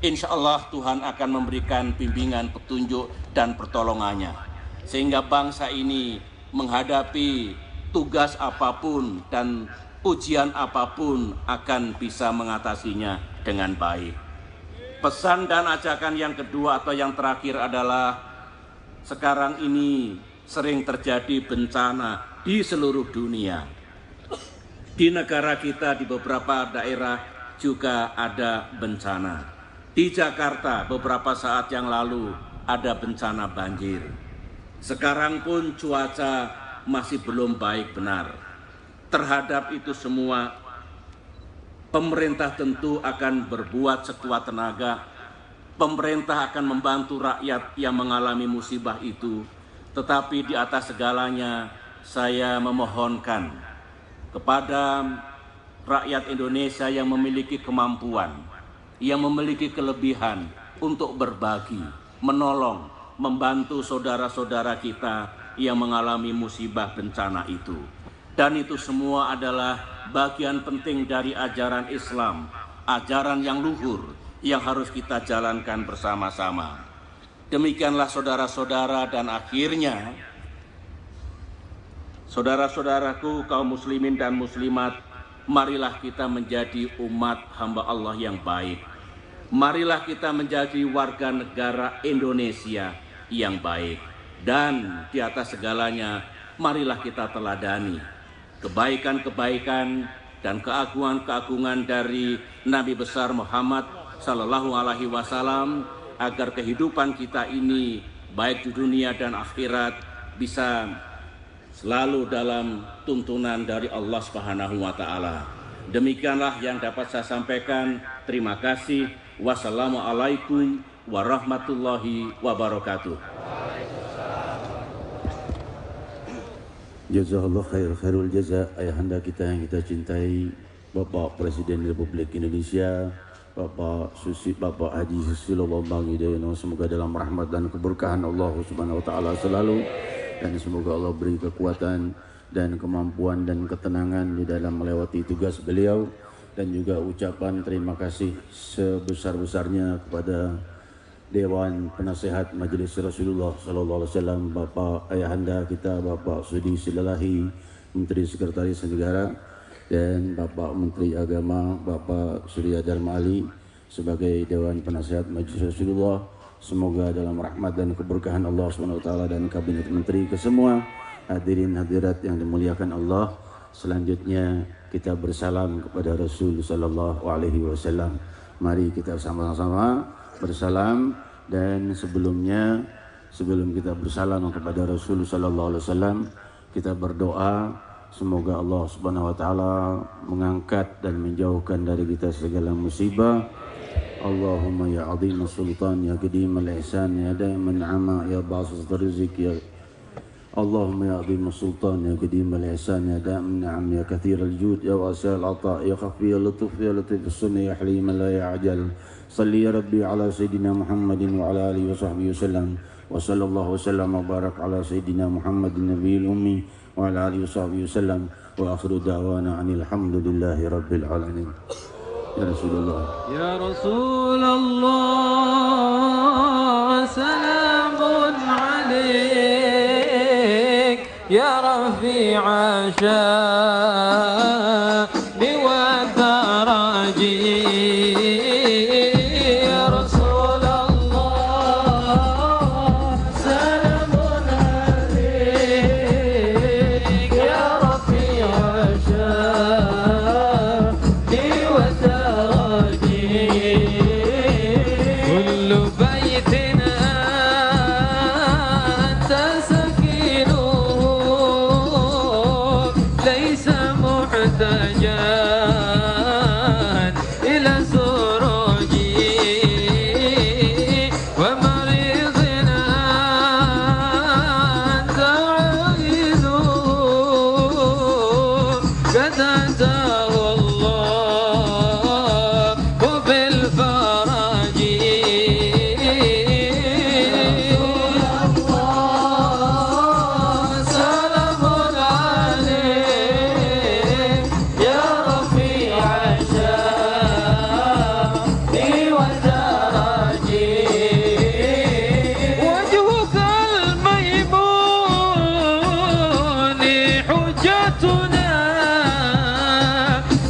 Insya Allah Tuhan akan memberikan bimbingan, petunjuk dan pertolongannya, sehingga bangsa ini menghadapi tugas apapun dan ujian apapun akan bisa mengatasinya dengan baik. Pesan dan ajakan yang kedua atau yang terakhir adalah sekarang ini sering terjadi bencana di seluruh dunia. Di negara kita di beberapa daerah juga ada bencana. Di Jakarta beberapa saat yang lalu ada bencana banjir. Sekarang pun cuaca masih belum baik benar. Terhadap itu semua, pemerintah tentu akan berbuat sekuat tenaga. Pemerintah akan membantu rakyat yang mengalami musibah itu. Tetapi di atas segalanya, saya memohonkan kepada rakyat Indonesia yang memiliki kemampuan, yang memiliki kelebihan untuk berbagi, menolong, membantu saudara-saudara kita yang mengalami musibah bencana itu. Dan itu semua adalah bagian penting dari ajaran Islam, ajaran yang luhur yang harus kita jalankan bersama-sama. Demikianlah saudara-saudara, dan akhirnya saudara-saudaraku kaum muslimin dan muslimat, marilah kita menjadi umat hamba Allah yang baik. Marilah kita menjadi warga negara Indonesia yang baik. Dan di atas segalanya, marilah kita teladani kebaikan-kebaikan dan keagungan-keagungan dari Nabi besar Muhammad Sallallahu Alaihi Wasallam, agar kehidupan kita ini baik di dunia dan akhirat bisa selalu dalam tuntunan dari Allah Subhanahu wa Ta'ala. Demikianlah yang dapat saya sampaikan. Terima kasih. Wassalamualaikum warahmatullahi wabarakatuh. Jazakallah khairul jaza, ayahanda kita yang kita cintai, Bapak Presiden Republik Indonesia, Bapak Haji Susilo Bambang Yudhoyono, semoga dalam rahmat dan keberkahan Allah Subhanahu wa Ta'ala selalu, dan semoga Allah beri kekuatan dan kemampuan dan ketenangan di dalam melewati tugas beliau, dan juga ucapan terima kasih sebesar-besarnya kepada Dewan Penasehat Majelis Rasulullah Sallallahu Alaihi Wasallam, Bapak Ayahanda kita Bapak Sudi Silalahi, Menteri Sekretaris Negara, dan Bapak Menteri Agama Bapak Surya Dharma Ali sebagai Dewan Penasehat Majelis Rasulullah. Semoga dalam rahmat dan keberkahan Allah SWT dan Kabinet Menteri kesemua, hadirin hadirat yang dimuliakan Allah. Selanjutnya kita bersalam kepada Rasul Sallallahu Alaihi Wasallam. Mari kita sama-sama bersalam, dan sebelum kita bersalam kepada Rasul Sallallahu Alaihi Wasallam, kita berdoa semoga Allah Subhanahu Wa Taala mengangkat dan menjauhkan dari kita segala musibah. Allahumma ya azim sultan ya qadim al-ihsan ya daiman ama ya basit rizq ya Allahumma ya azim sultan ya qadim al-ihsan ya daiman am ya kathir al-jud ya wasi' al-ata ya khafi ya latif as-sunna ya halim la ya'jal. Salli ya rabbi ala sayyidina Muhammadin wa ala alihi wa sahbihi wasallam wa sallallahu wasallam wa barak ala sayyidina Muhammadin nabiyil ummi wa ala alihi wa sahbihi wasallam wa akhiru da'wana anil hamdulillahi rabbil alamin. Ya Rasulullah, Ya Rasulullah, salamun alaik, Ya Rafi'a sya'ni wa daraji. Ya Rasulullah, salamun alaik, Ya Rafi'a sya'ni wa كل بيت أنت سكينه ليس محتاجا إلى سروجي ومريضنا أنت عائده قد أتاه الله بالفرج. سلام عليك يا رفيع شأني ودرجي. وجهك الميمون حجتنا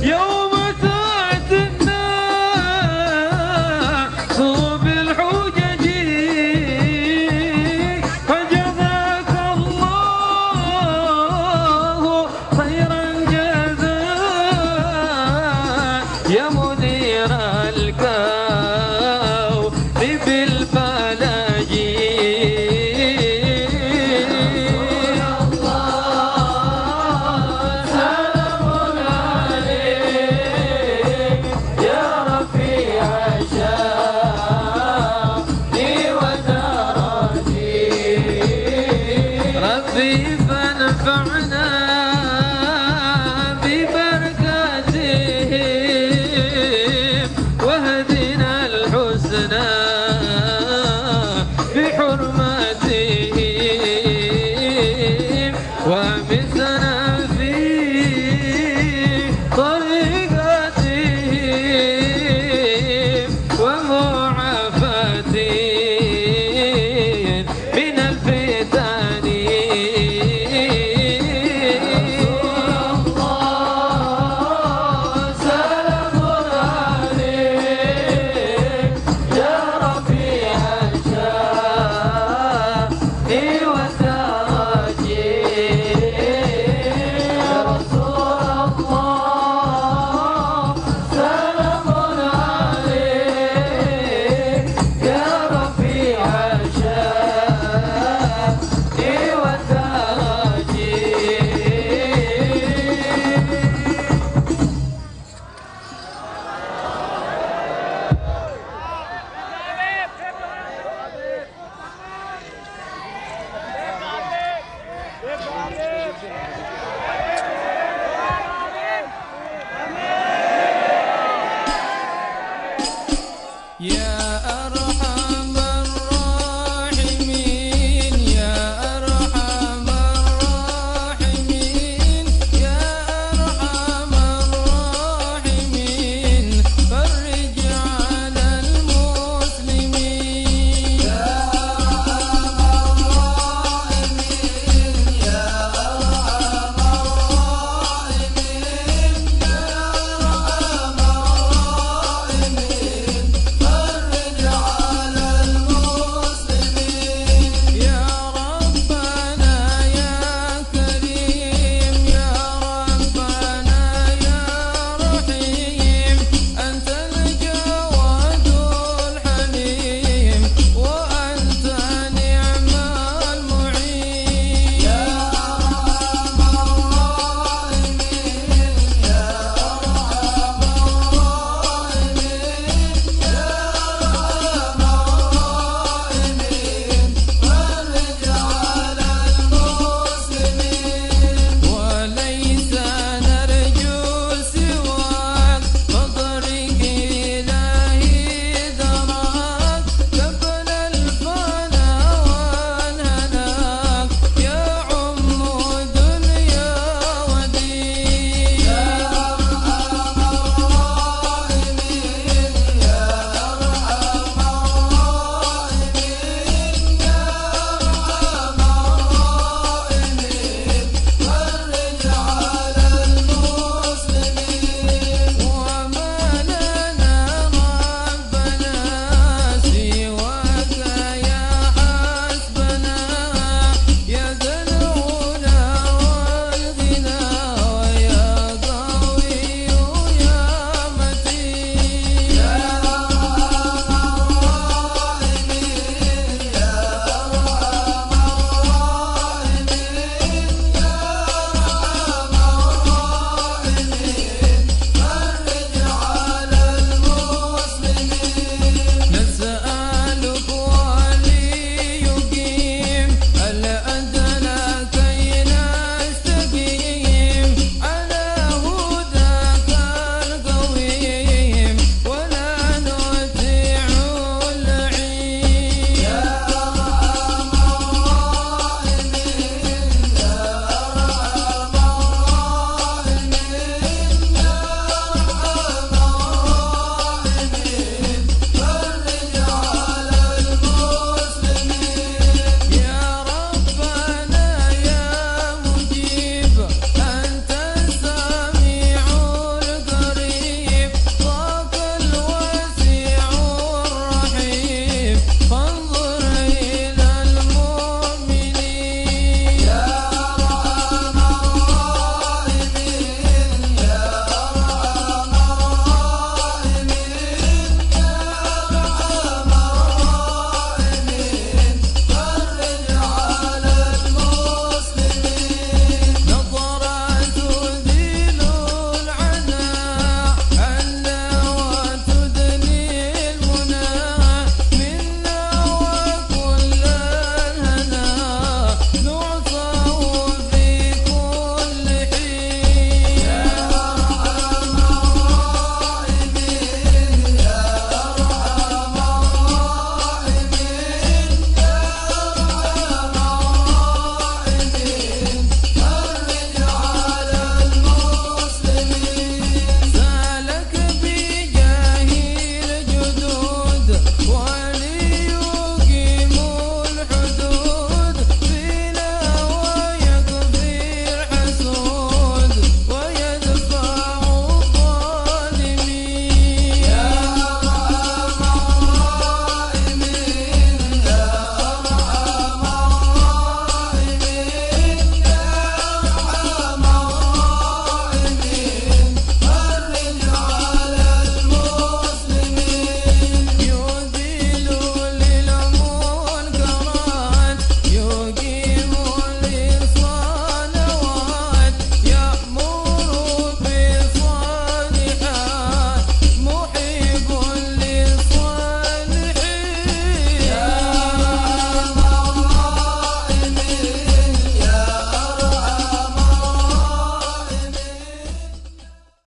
يوم تأتي الناس بالحجج. فجزاك الله خيرا جزاء يا مدير